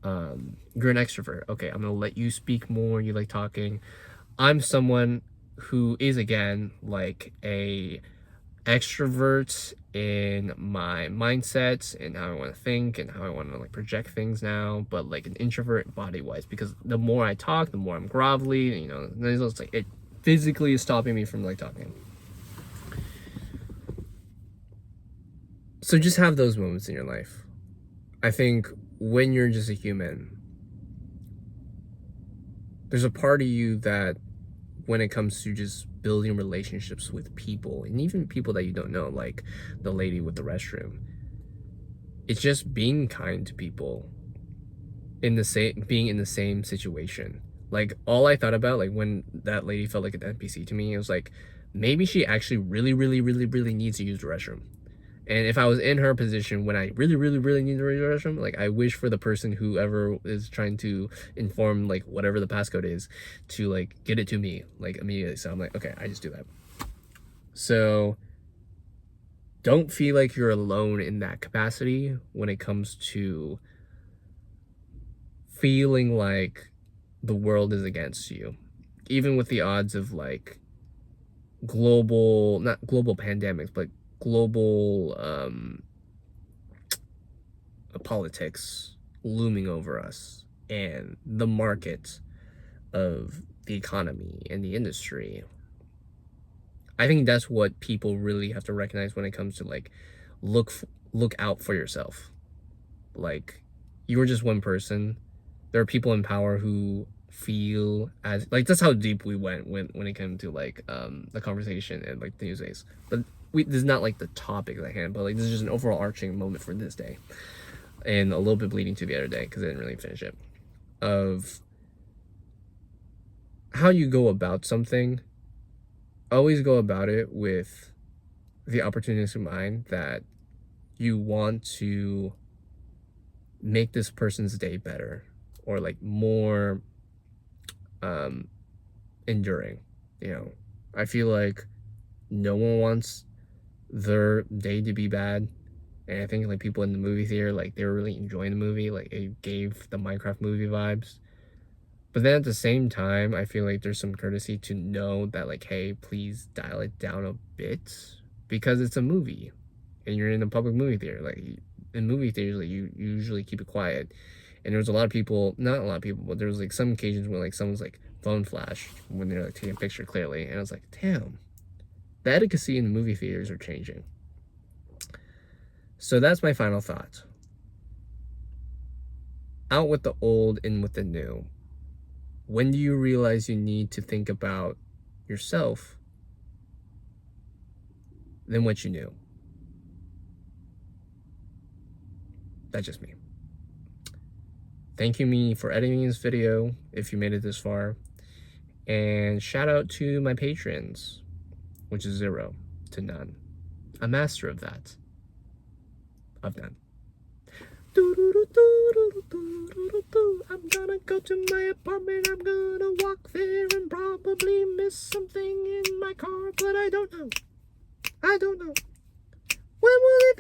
You're an extrovert, okay, I'm gonna let you speak more, you like talking. I'm someone who is, again, like a extrovert in my mindset and how I want to think and how I want to like project things now, but like an introvert body wise, because the more I talk, the more I'm grovelly, you know, it's like it physically is stopping me from like talking. So just have those moments in your life. I think when you're just a human, there's a part of you that when it comes to just building relationships with people and even people that you don't know, like the lady with the restroom, it's just being kind to people being in the same situation. Like all I thought about, like when that lady felt like an NPC to me, it was like maybe she actually really needs to use the restroom. And if I was in her position when I really need to use the restroom, like I wish for the person, whoever is trying to inform like whatever the passcode is, to like get it to me like immediately. So I'm like, okay, I just do that. So don't feel like you're alone in that capacity when it comes to feeling like the world is against you, even with the odds of like not global pandemics, but global politics looming over us and the market of the economy and the industry. I think that's what people really have to recognize when it comes to like look out for yourself. Like you're just one person. There are people in power who feel as like, that's how deep we went when it came to like the conversation and like the news days. But this is not like the topic at hand, but like this is just an overall arching moment for this day and a little bit bleeding to the other day because I didn't really finish it, of how you go about something. Always go about it with the opportunities in mind that you want to make this person's day better or like more enduring. You know, I feel like no one wants their day to be bad, and I think like people in the movie theater, like they were really enjoying the movie, like it gave the Minecraft movie vibes. But then at the same time, I feel like there's some courtesy to know that like, hey, please dial it down a bit because it's a movie and you're in a public movie theater. Like in movie theaters, like you usually keep it quiet. And there was a lot of people, not a lot of people, but there was like some occasions where like someone's like phone flashed when they're like taking a picture clearly, and I was like, damn, The etiquette in the movie theaters are changing. So that's my final thought. Out with the old, in with the new. When do you realize you need to think about yourself than what you knew? That's just me. Thank you, me, for editing this video, if you made it this far. And shout out to my patrons, which is 0 to none. A master of that. Of none. I'm gonna go to my apartment, I'm gonna walk there and probably miss something in my car, but I don't know. When will it